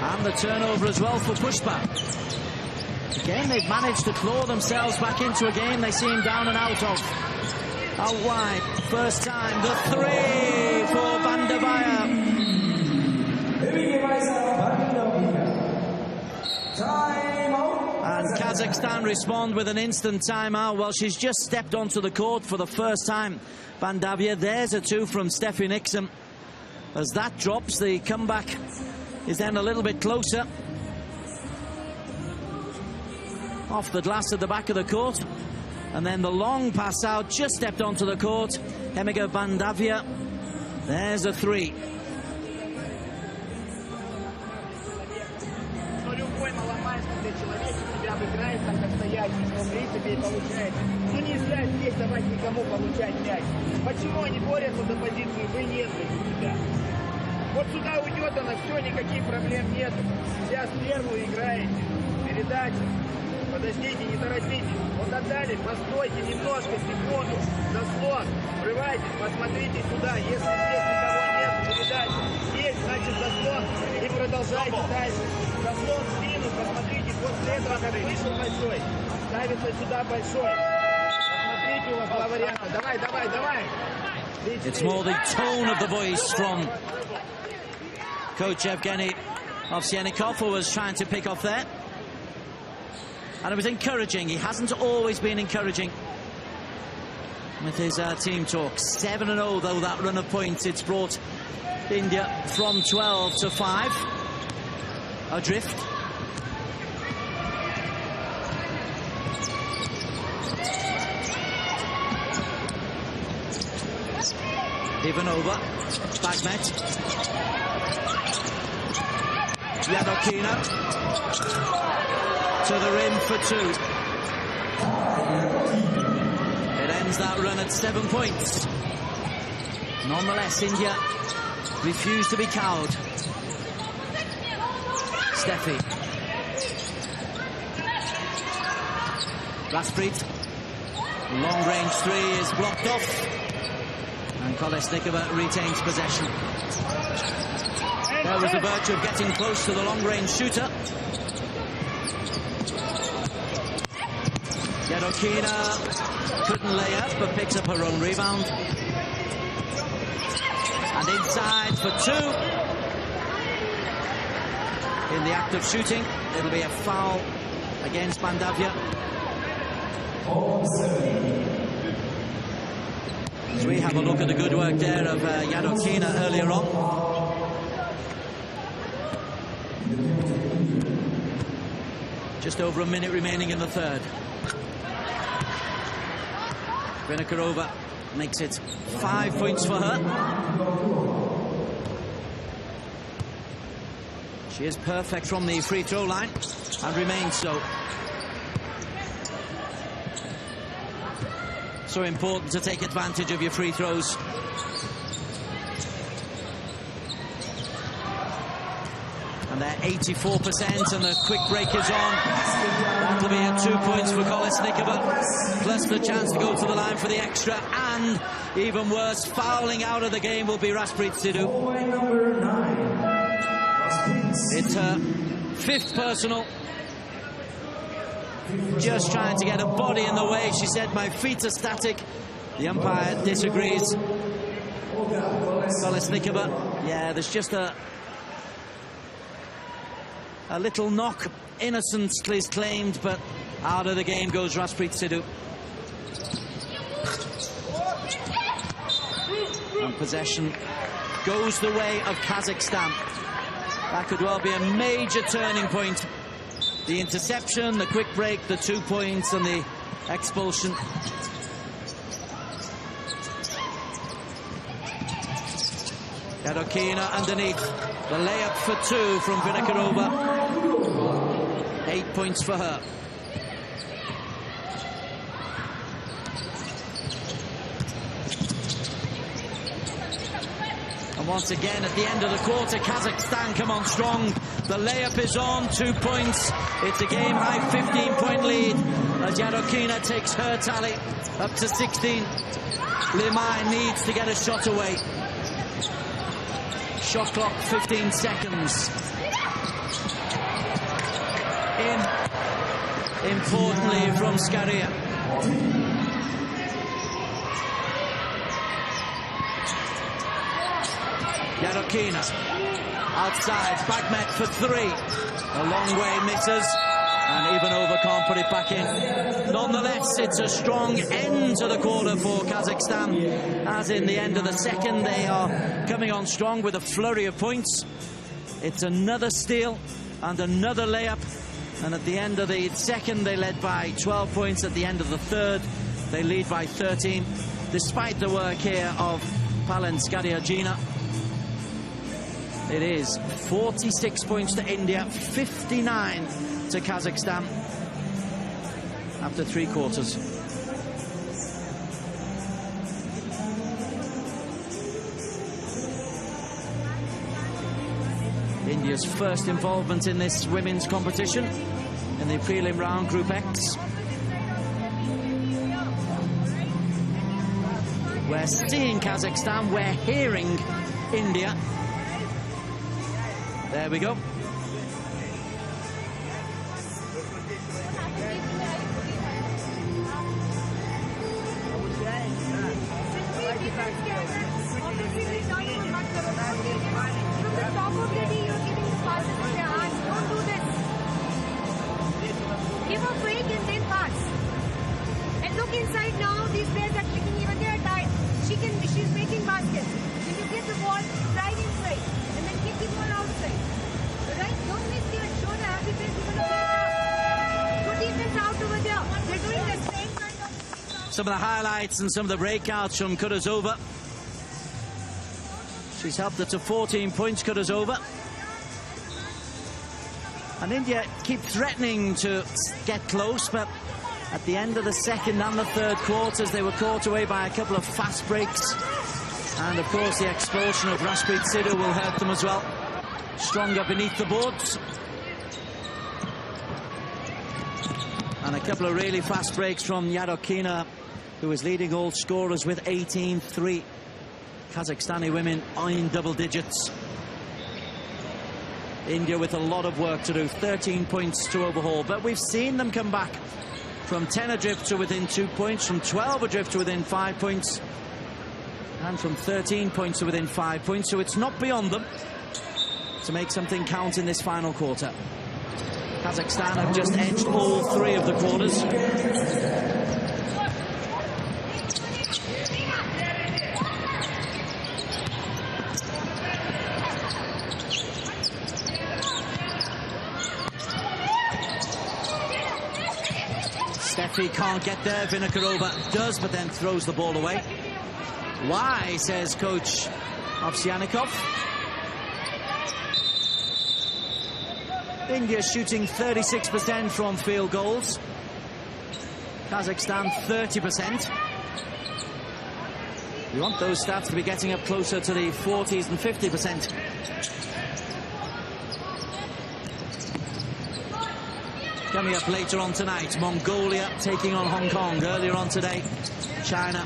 And the turnover as well for Pushpa. Again, they've managed to claw themselves back into a game they seem down and out of. Out wide, first time, the 3 for Bandavaya. And Kazakhstan respond with an instant timeout. Well, she's just stepped onto the court for the first time. Bandavia, there's a 2 from Steffi Nixon. As that drops, the comeback is then a little bit closer. Off the glass at the back of the court. And then the long pass out, just stepped onto the court. Hemiga Bandavia, there's a 3. Играет так, как стоять, в принципе, и получается. Ну нельзя здесь давать никому получать мяч. Почему они борются за позицию? Вы нет у тебя. Вот сюда уйдет она, все, никаких проблем нет. Сейчас первую играете. Передача. Подождите, не торопитесь. Вот отдали, постойте немножко, секунду. Заслон. Врывайтесь, посмотрите сюда. Если здесь никого нет, передача. Есть, значит заслон. И продолжайте дальше. Заслон в спину, посмотрите. После этого, как вышел большой, ставится сюда большой. Посмотрите, у вас два варианта. Давай, давай, давай. It's more the tone of the voice from Coach Evgeny Ovsyannikov, who was trying to pick off there. And it was encouraging. He hasn't always been encouraging with his team talk. 7-0, though, that run of points. It's brought India from 12 to 5. Adrift. Ivanova, Bagmet, Yadokina to the rim for 2. It ends that run at 7 points. Nonetheless, India refused to be cowed. Steffi. Rasprit. Long-range 3 is blocked off. And Kolesnikova retains possession. There was the virtue of getting close to the long-range shooter. Yadokina couldn't lay up, but picks up her own rebound. And inside for 2. In the act of shooting, it'll be a foul against Bandavia. So we have a look at the good work there of Yadokina earlier on. Just over a minute remaining in the third. Vinokurova makes it 5 points for her. She is perfect from the free throw line and remains so. So important to take advantage of your free throws. And they're 84%, and the quick break is on. That'll be at 2 points for Kolesnikova, plus the chance to go to the line for the extra, and even worse, fouling out of the game will be Rasprit Sidhu. It's her 5th personal. Just trying to get a body in the way. She said, my feet are static. The umpire disagrees. Kolesnikova, yeah, there's just a little knock. Innocence is claimed, but out of the game goes Rasprit Sidhu. And possession goes the way of Kazakhstan. That could well be a major turning point. The interception, the quick break, the 2 points, and the expulsion. Yadokina underneath. The layup for two from Vinokurova. 8 points for her. And once again, at the end of the quarter, Kazakhstan come on strong. The layup is on, 2 points. It's a game-high 15-point lead as Yadokina takes her tally up to 16. Limai needs to get a shot away. Shot clock, 15 seconds. Importantly from Scaria. Yadokina outside, back net for three. A long way, misses, and Ivanova can't put it back in. Nonetheless, it's a strong end to the quarter for Kazakhstan. As in the end of the second, they are coming on strong with a flurry of points. It's another steal and another layup. And at the end of the second, they led by 12 points. At the end of the third, they lead by 13. Despite the work here of Palenskaria Gina. It is 46 points to India, 59 to Kazakhstan after 3 quarters. India's first involvement in this women's competition in the prelim round, Group X. We're seeing Kazakhstan, we're hearing India. There we go. Give a break and then pass. And look inside now, these players are clicking, even they are tired. She's making baskets. When you get the ball, drive inside. And then kick the ball outside. Right? Don't miss your shoulder. Have the defense even over there. Good defense out over there. They're doing the same kind of... Some of the highlights and some of the breakouts from Kurazova. She's helped her to 14 points, Kurazova. And India keep threatening to get close, but at the end of the second and the third quarters, they were caught away by a couple of fast breaks. And, of course, the expulsion of Rashpreet Sidhu will hurt them as well. Stronger beneath the boards. And a couple of really fast breaks from Yadokina, who is leading all scorers with 18-3. Kazakhstani women in double digits. India with a lot of work to do, 13 points to overhaul, but we've seen them come back from 10 adrift to within 2 points, from 12 adrift to within 5 points, and from 13 points to within 5 points, so it's not beyond them to make something count in this final quarter. Kazakhstan have just edged all 3 of the quarters. Steffi can't get there, Vinokurova does, but then throws the ball away. Why, says coach Ovsyannikov. India shooting 36% from field goals. Kazakhstan 30%. We want those stats to be getting up closer to the 40s and 50%. Coming up later on tonight, Mongolia taking on Hong Kong. Earlier on today, China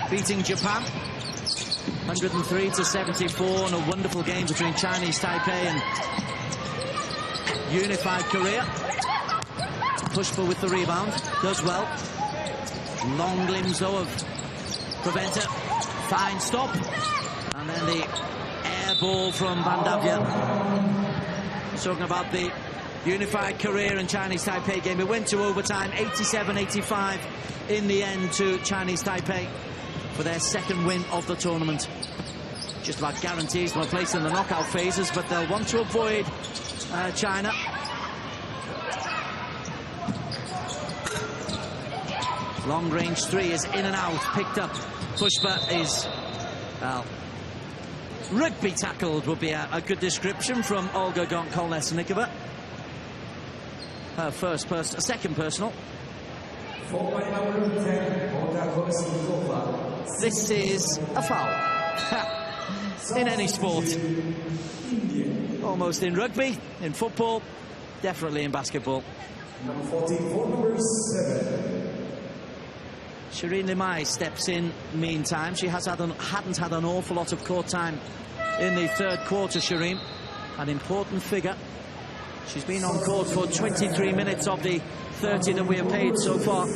beating Japan 103-74 in a wonderful game between Chinese Taipei and Unified Korea. Pushpa with the rebound, does well. Long limbs though of preventer. Fine stop. And then the air ball from Bandavia. Talking about the Unified Korea and Chinese Taipei game. It went to overtime, 87-85 in the end to Chinese Taipei for their second win of the tournament. Just about guarantees them a place in the knockout phases, but they'll want to avoid China. Long range 3 is in and out, picked up. Pushpa is, well, rugby tackled would be a good description from Olga Kolesnikova. Her second personal. This is a foul. In any sport. Almost in rugby, in football, definitely in basketball. Number 44, number 7. Shireen Limai steps in meantime. She hadn't had an awful lot of court time in the third quarter, Shireen. An important figure. She's been on court for 23 minutes of the 30 that we have paid so far.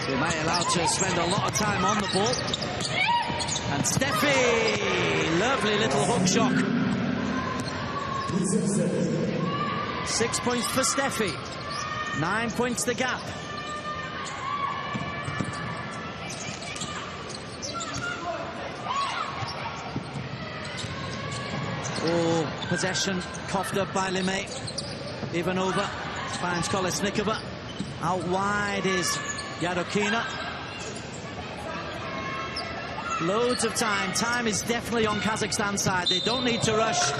They may allow to spend a lot of time on the ball. And Steffi, lovely little hook shot. 6 points for Steffi. 9 points the gap. Oh, possession coughed up by Limay. Ivanova finds Kolesnikova. Out wide is Yarokina. Loads of time. Time is definitely on Kazakhstan's side. They don't need to rush.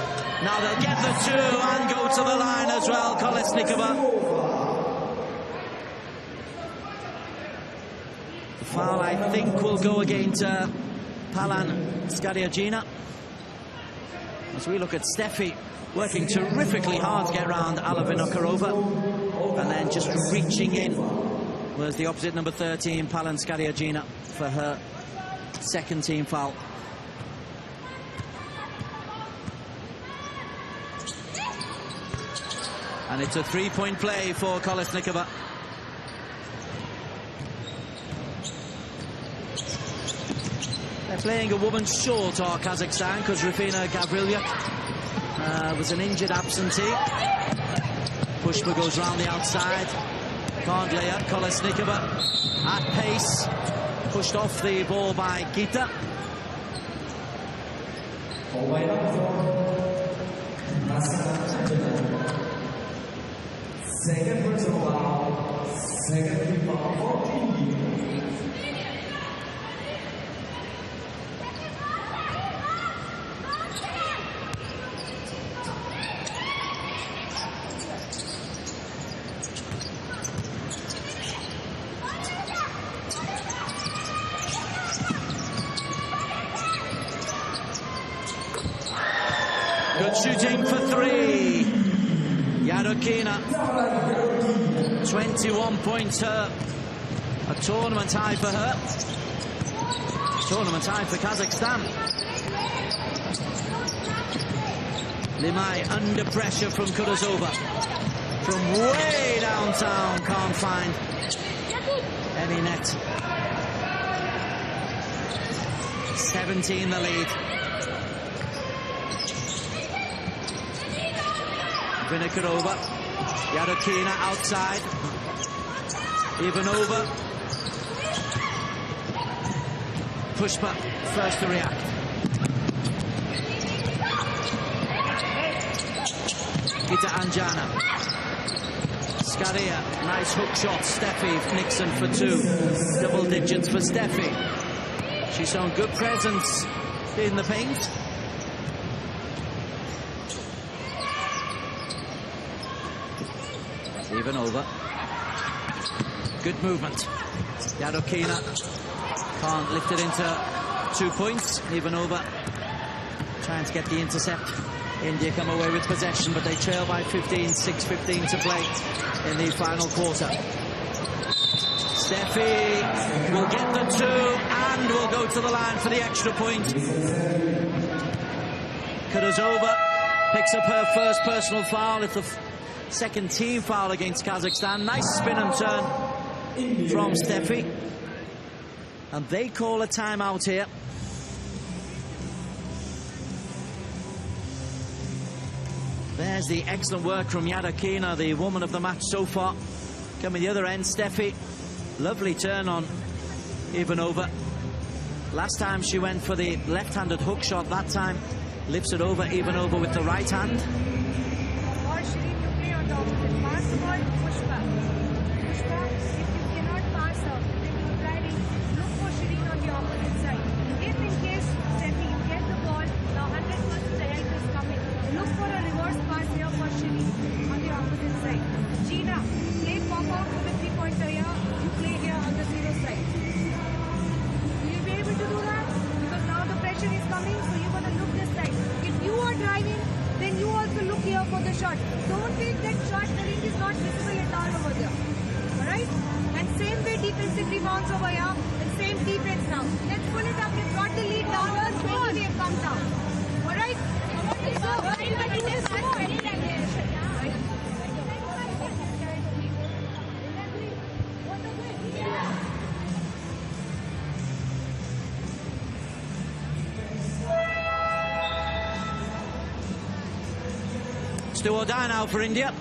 Now they'll get the two and go to the line as well. Kolesnikova. The foul, I think, will go against Palan Skariagina. As we look at Steffi working terrifically hard to get around Alavinokarova. And then just reaching in was the opposite number 13, Palan Skariagina, for her second team foul. And it's a three-point play for Kolesnikova. They're playing a woman short, or Kazakhstan, because Rufina Gavrilyuk was an injured absentee. Pushpa goes round the outside. Can't lay up. Kolesnikova at pace. Pushed off the ball by Gita. Second personal foul. Second team foul for India. Good shooting for three. Yarokina. 21 points her. A tournament high for her. Tournament high for Kazakhstan. Limay under pressure from Kudazova. From way downtown, can't find any net. 17 the lead. Vinokurova, Yarokina outside. Ivanova. Pushpa first to react. Gita Anjana. Skaria, nice hook shot. Steffi Nixon for two. Double digits for Steffi. She's shown good presence in the paint. Ivanova. Good movement. Yarokina can't lift it into 2 points. Ivanova trying to get the intercept. India come away with possession, but they trail by 15, 6:15 to play in the final quarter. Steffi will get the two and will go to the line for the extra point. Kudazova picks up her first personal foul. It's the second team foul against Kazakhstan. Nice spin and turn from Steffi. And they call a timeout here. There's the excellent work from Yarokina, the woman of the match so far. Coming the other end, Steffi. Lovely turn on Ivanova. Last time she went for the left-handed hook shot. That time lifts it over, even over with the right hand. Or Shireen, you play on the opposite. Pass the ball to Pushpa. Pushpa, if you cannot pass her, then you're driving, look for Shireen on the opposite side. If in case, Steffi, you get the ball, now 100% the help is coming. Look for a reverse pass here for Shireen on the opposite side. Gina, play pop out for the three-pointer here. You play here on the zero side. Will you be able to do that? Because now the pressure is coming, so you're going to look this side. If you are driving, then you also look here for the shot. Don't take that shot, the ring is not visible at all over there. Alright? And same way defensive rebounds over here, and same defense now. Let's pull it up, we've got the lead down, let's go, we have come down. Alright? It's do or die now for India.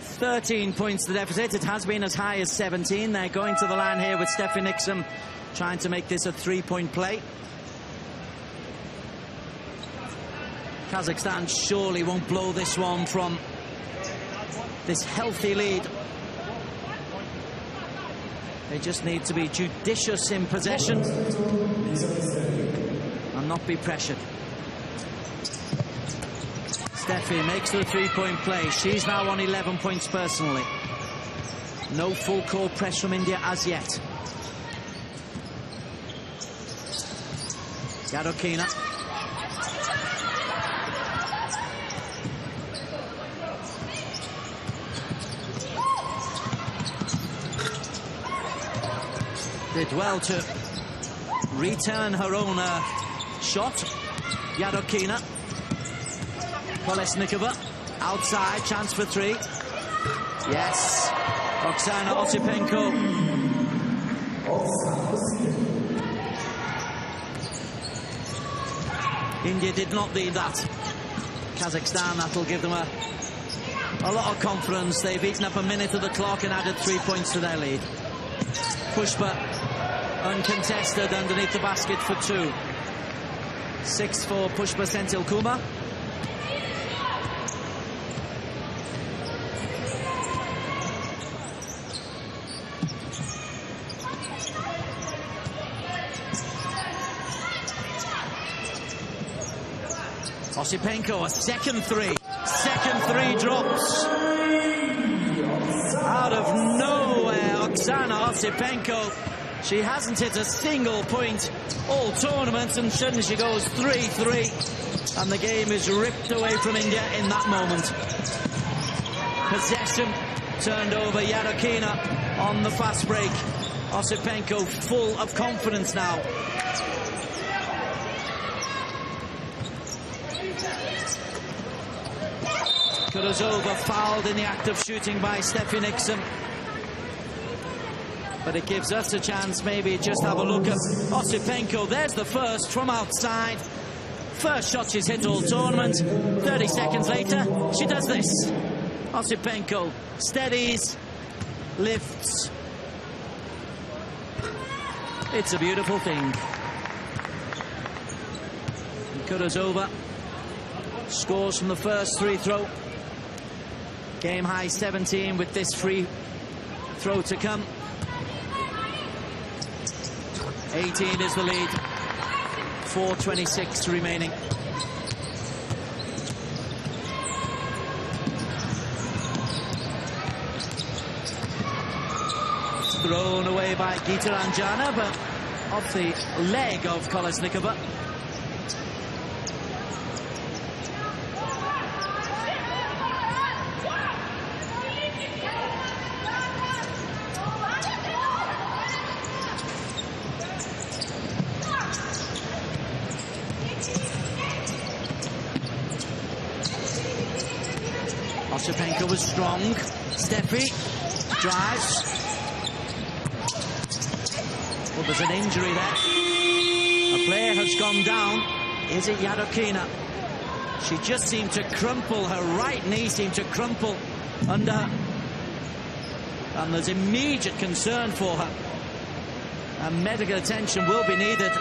13 points to deficit. It has been as high as 17. They're going to the line here with Steffi Nixon, trying to make this a three-point play. Kazakhstan surely won't blow this one from this healthy lead. They just need to be judicious in possession and not be pressured. Steffi makes the three-point play. She's now on 11 points personally. No full court press from India as yet. Yadokina. Did well to return her own shot. Yadokina. Kolesnikova outside, chance for three. Yes, Oksana Osipenko. India did not need that. Kazakhstan, that'll give them a lot of confidence. They've eaten up a minute of the clock and added 3 points to their lead. Pushpa uncontested underneath the basket for two. 6 for Pushpa Senthilkumar. Osipenko, a second three drops. Out of nowhere, Oksana Osipenko. She hasn't hit a single point all tournament, and suddenly she goes 3-3. And the game is ripped away from India in that moment. Possession turned over. Yadokina on the fast break. Osipenko full of confidence now. Kurazova fouled in the act of shooting by Steffi Nixon. But it gives us a chance, maybe just have a look at Osipenko. There's the first from outside. First shot she's hit all tournament. 30 seconds later, she does this. Osipenko steadies, lifts. It's a beautiful thing. Kurazova scores from the first free throw. Game high 17 with this free throw to come. 18 is the lead. 4:26 remaining. Thrown away by Geeta Ranjana, but off the leg of Kolesnikova. Osipenko was strong. Steffi drives. Well, there's an injury there. A player has gone down. Is it Yadokina? She just seemed to crumple. Her right knee seemed to crumple under her. And there's immediate concern for her. and medical attention will be needed.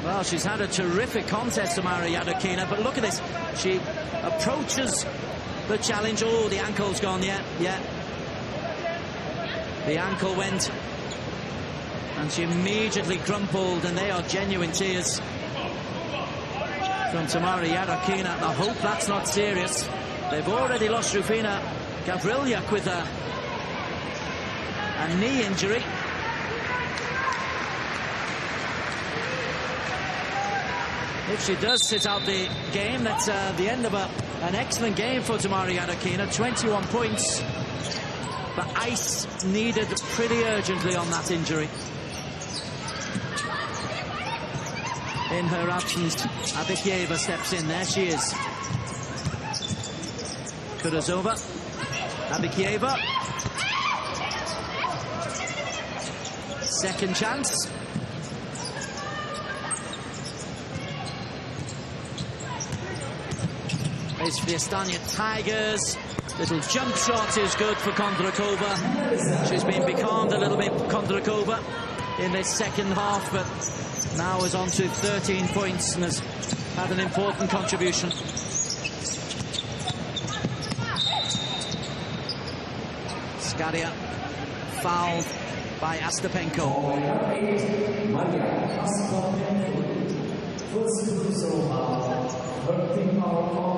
Well, she's had a terrific contest, Tamara Yadokina, but look at this. She approaches the challenge. Oh, the ankle's gone, yeah. The ankle went, and she immediately crumpled, and they are genuine tears from Tamara Yadokina. I hope that's not serious. They've already lost Rufina Gavrilyuk with a knee injury. If she does sit out the game, that's the end of an excellent game for Tamara Yadokina. 21 points. But ice needed pretty urgently on that injury. In her absence, Abikieva steps in. There she is. Kudazova. Abikieva. Second chance. It's the Estonian Tigers. Little jump shot is good for Kondrakova. She's been becalmed a little bit, Kondrakova, in this second half, but now is on to 13 points and has had an important contribution. Skaria fouled by Astapenko.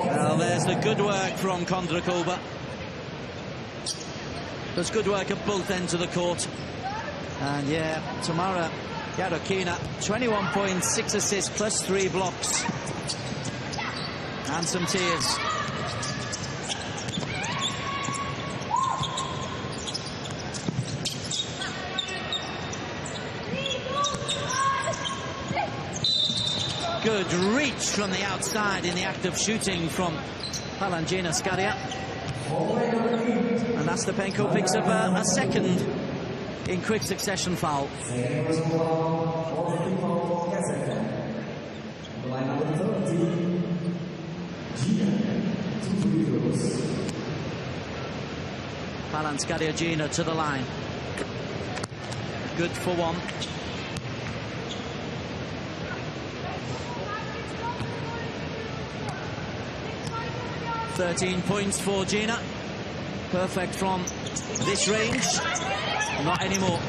Well, there's the good work from Kondrakova. There's good work at both ends of the court. And yeah, Tamara Yadokina, 21 points, 6 assists, plus 3 blocks. And some tears. Good reach from the outside in the act of shooting from Palangina Skaria. And Astapenko picks up a second in quick succession foul. Palanskaria Gina to the line. Good for one. .13 points for Gina. Perfect from this range. Not anymore.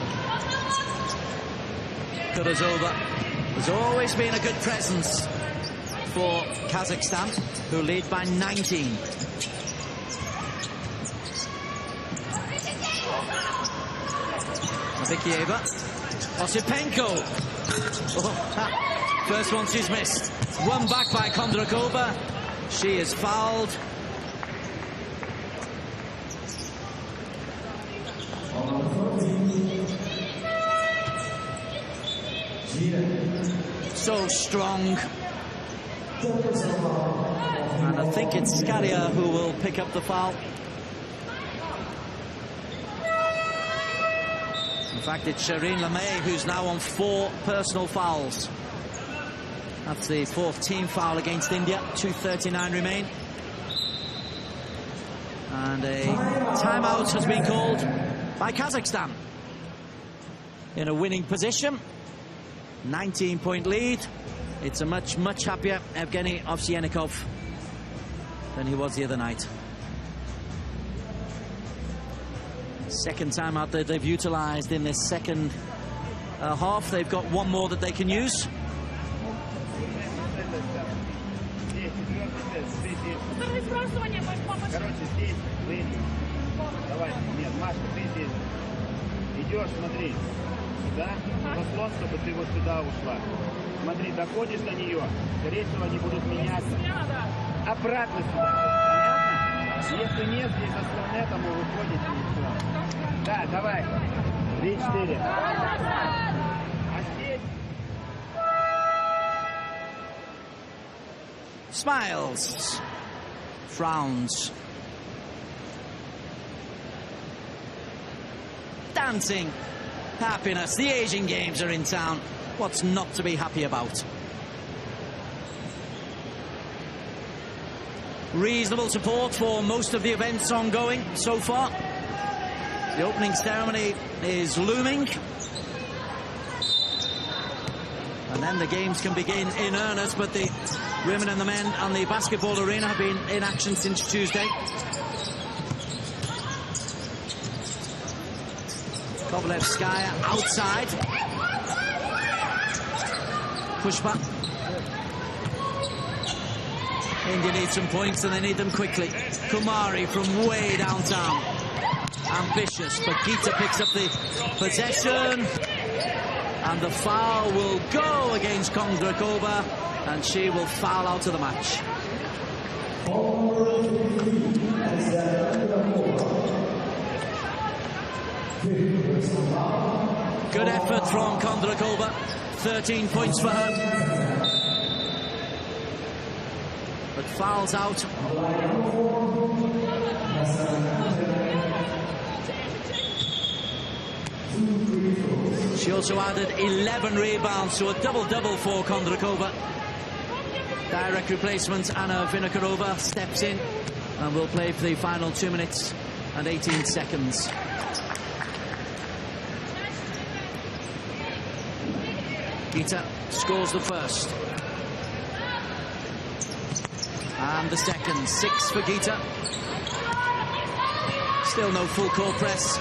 Kudazova has always been a good presence for Kazakhstan, who lead by 19. Abikieva. Osipenko. Oh, first one she's missed. One back by Kondrakova. She is fouled. So strong. And I think it's Skaria who will pick up the foul. In fact, it's Shireen LeMay who's now on 4 personal fouls. That's the 4th team foul against India. 2:39 remain. And a timeout has been called by Kazakhstan. In a winning position. 19-point lead. It's a much happier Evgeny Ovsyannikov than he was the other night. Second timeout that they've utilised in this second half. They've got one more that they can use. Короче, здесь, Лэри. Давай, нет, Маша, ты здесь. Идешь, смотри. Да? Заслон, чтобы ты вот сюда ушла. Смотри, доходишь до нее, скорее всего, они будут меняться. Обратно сюда. Понятно? Если нет, здесь заслон этому выходите и все. Да, давай. 3-4. А здесь... Smiles. Frowns. Dancing. Happiness. The Asian Games are in town. What's not to be happy about? reasonable support for most of the events ongoing so far. The opening ceremony is looming. And then the games can begin in earnest, but the women and the men on the basketball arena have been in action since Tuesday. Kovalevskaya outside. Pushback. India needs some points and they need them quickly. Kumari from way downtown. Ambitious, but Gita picks up the possession. And the foul will go against Kondrakova, and she will foul out of the match. Good effort from Kondrakova. 13 points for her. But fouls out. She also added 11 rebounds, so a double-double for Kondrakova. Direct replacement, Anna Vinokurova steps in and will play for the final 2 minutes and 18 seconds. Gita scores the first. And the second. 6 for Gita. Still no full court press.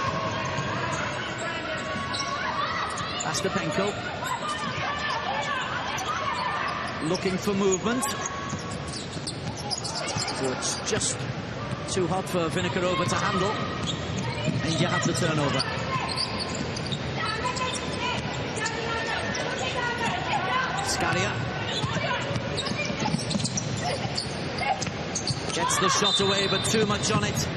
Astapenko looking for movement. So it's just too hot for Vinokurova to handle. And you have the turnover. Scalia gets the shot away, but too much on it.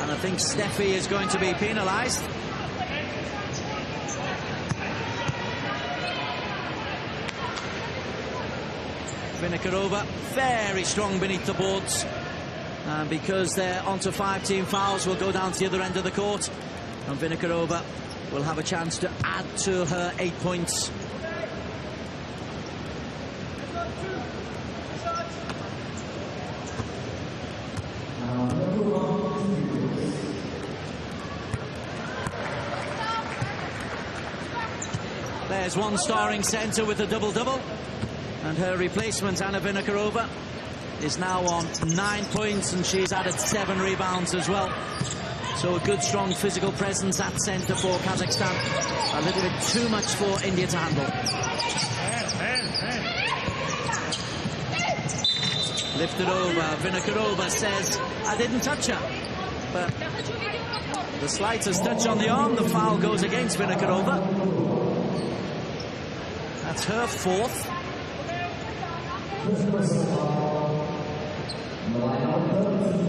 And I think Steffi is going to be penalised. Vinokurova very strong beneath the boards, and because they're onto 5-team fouls, will go down to the other end of the court, and Vinokurova will have a chance to add to her 8 points. There's one starring centre with a double-double. And her replacement, Anna Vinokurova, is now on 9 points, and she's added 7 rebounds as well. So a good, strong physical presence at centre for Kazakhstan. A little bit too much for India to handle. Lifted over. Vinokurova says, I didn't touch her. But the slightest touch on the arm, the foul goes against Vinokurova. That's her 4th.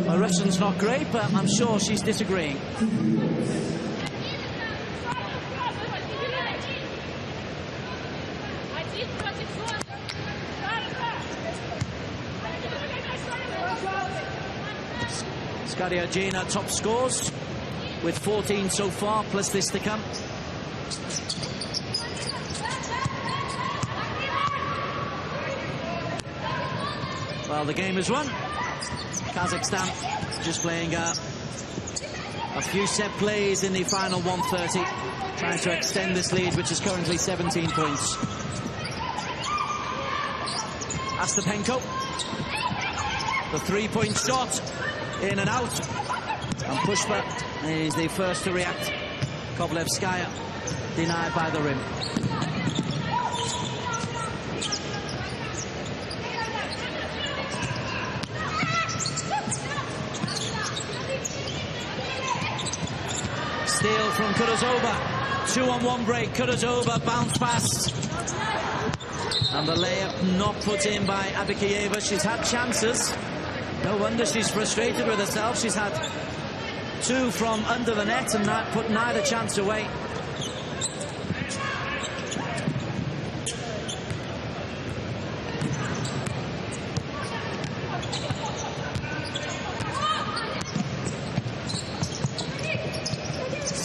My Russian's not great, but I'm sure she's disagreeing. Skariagina top scores with 14 so far, plus this to come. Well, the game is won. Kazakhstan just playing a few set plays in the final 130, trying to extend this lead, which is currently 17 points. Astapenko, the 3-point shot, in and out. And Pushpa is the first to react. Kovalevskaya denied by the rim. Steal from Kurazova. 2-on-1 break. Kurazova bounce pass. And the layup not put in by Abikiyeva. She's had chances. No wonder she's frustrated with herself. She's had 2 from under the net and put neither chance away.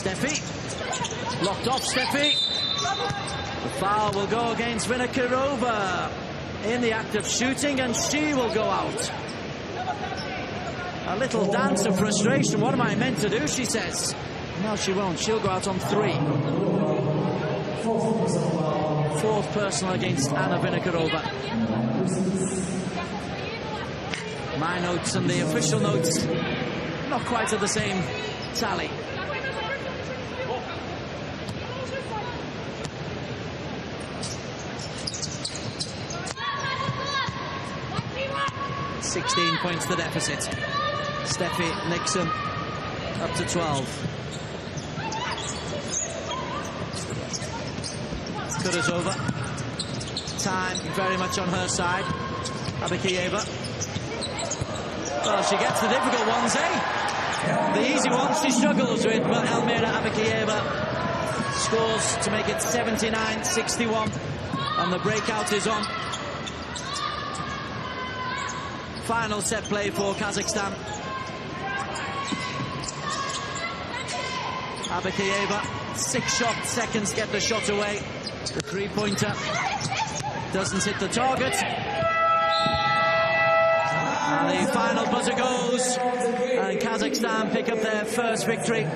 Steffi, blocked off Steffi. The foul will go against Vinokurova in the act of shooting, and she will go out. A little dance of frustration. What am I meant to do, she says. No, she won't. She'll go out on 3. Fourth personal against Anna Vinokurova. My notes and the official notes not quite at the same tally. $16 points the deficit. Steffi Nixon up to 12. Kurazova. Time very much on her side. Abakieva. Well, she gets the difficult ones, eh? The easy ones she struggles with, but Elmira Abakieva scores to make it 79-61, and the breakout is on. Final set play for Kazakhstan. Abakieva, 6 shot seconds get the shot away. The 3-pointer doesn't hit the target. And the final buzzer goes, and Kazakhstan pick up their first victory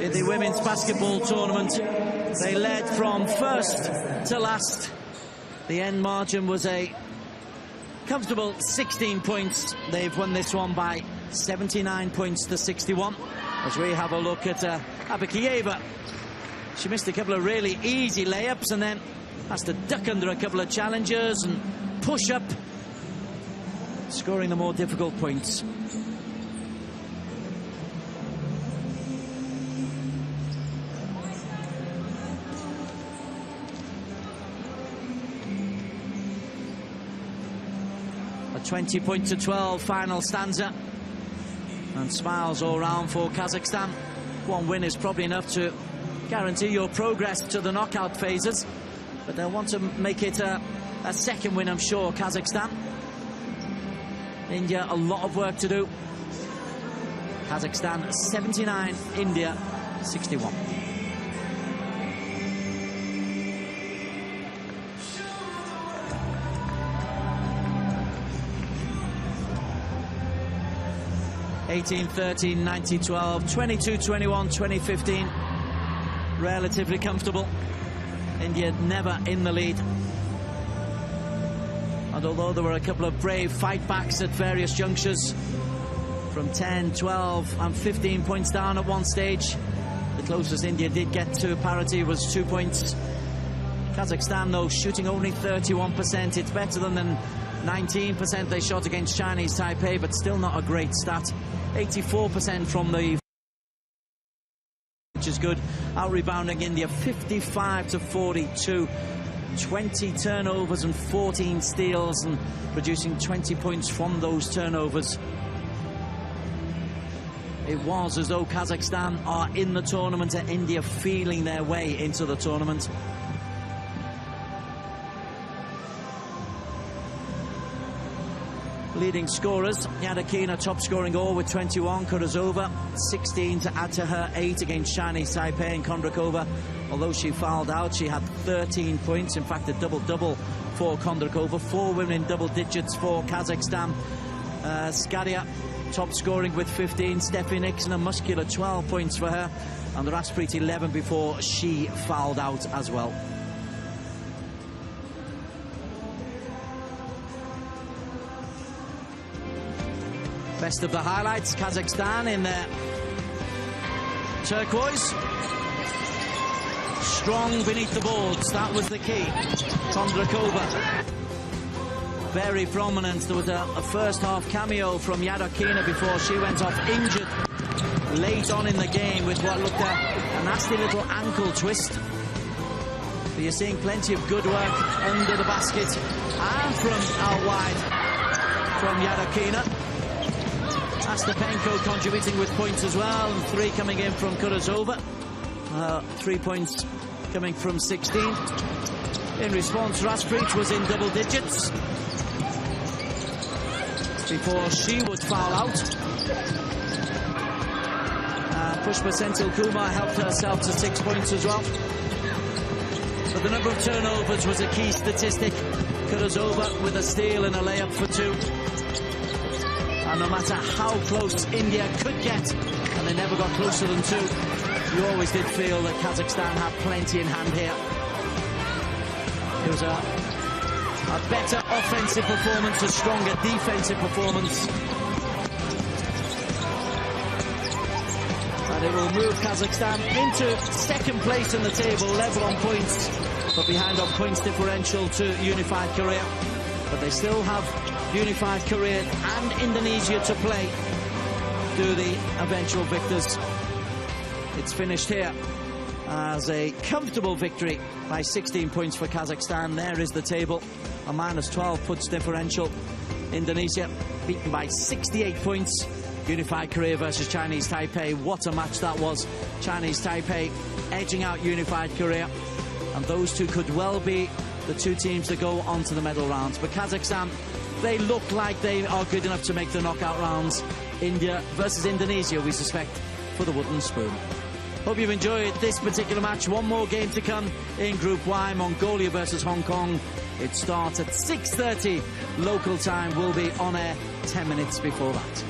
in the women's basketball tournament. They led from first to last. The end margin was a comfortable 16 points. They've won this one by 79 points to 61. As we have a look at Abakieva. She missed a couple of really easy layups and then has to duck under a couple of challengers and push up, scoring the more difficult points. A 20-12 final stanza, and smiles all round for Kazakhstan. One win is probably enough to guarantee your progress to the knockout phases, but they'll want to make it a second win, I'm sure, Kazakhstan. India, a lot of work to do. Kazakhstan 79, India 61. (18, 13, 90, 12, 22, 21, 2015). Relatively comfortable. India never in the lead. And although there were a couple of brave fight backs at various junctures, from 10, 12 and 15 points down at one stage, the closest India did get to parity was 2 points. Kazakhstan, though, shooting only 31%. It's better than the 19% they shot against Chinese Taipei, but still not a great stat. 84% from the, which is good. Out-rebounding India 55-42. 20 turnovers and 14 steals, and producing 20 points from those turnovers. It was as though Kazakhstan are in the tournament and India feeling their way into the tournament. Leading scorers, Yadakina top scoring all with 21, Kurazova 16 to add to her 8 against Chinese Taipei, and Kondrakova, although she fouled out, she had 13 points, in fact a double-double for Kondrakova. 4 women in double digits for Kazakhstan. Skaria top scoring with 15, Steffi Nixon a muscular 12 points for her, and Raspreet 11 before she fouled out as well. Best of the highlights, Kazakhstan in their turquoise. Strong beneath the boards, that was the key. Kondrakova, very prominent. There was a first half cameo from Yadakina before she went off injured late on in the game with what looked a nasty little ankle twist. But you're seeing plenty of good work under the basket and from out wide from Yadakina. Astapenko contributing with points as well, and 3 coming in from Kurazova. 3 points coming from 16. In response, Raspreet was in double digits before she would foul out. Pushpa Senthil-Kumar helped herself to 6 points as well. But the number of turnovers was a key statistic. Kurazova with a steal and a layup for 2. And no matter how close India could get, and they never got closer than 2, you always did feel that Kazakhstan had plenty in hand here. It was a better offensive performance, a stronger defensive performance. And it will move Kazakhstan into second place in the table, level on points, but behind on points differential to Unified Korea. But they still have Unified Korea and Indonesia to play to the eventual victors. It's finished here as a comfortable victory by 16 points for Kazakhstan. There is the table. A -12 puts differential. Indonesia beaten by 68 points. Unified Korea versus Chinese Taipei. What a match that was. Chinese Taipei edging out Unified Korea. And those two could well be the two teams that go on to the medal rounds. But Kazakhstan, they look like they are good enough to make the knockout rounds. India versus Indonesia, we suspect, for the wooden spoon. Hope you've enjoyed this particular match. One more game to come in Group Y, Mongolia versus Hong Kong. It starts at 6:30 local time. We'll be on air 10 minutes before that.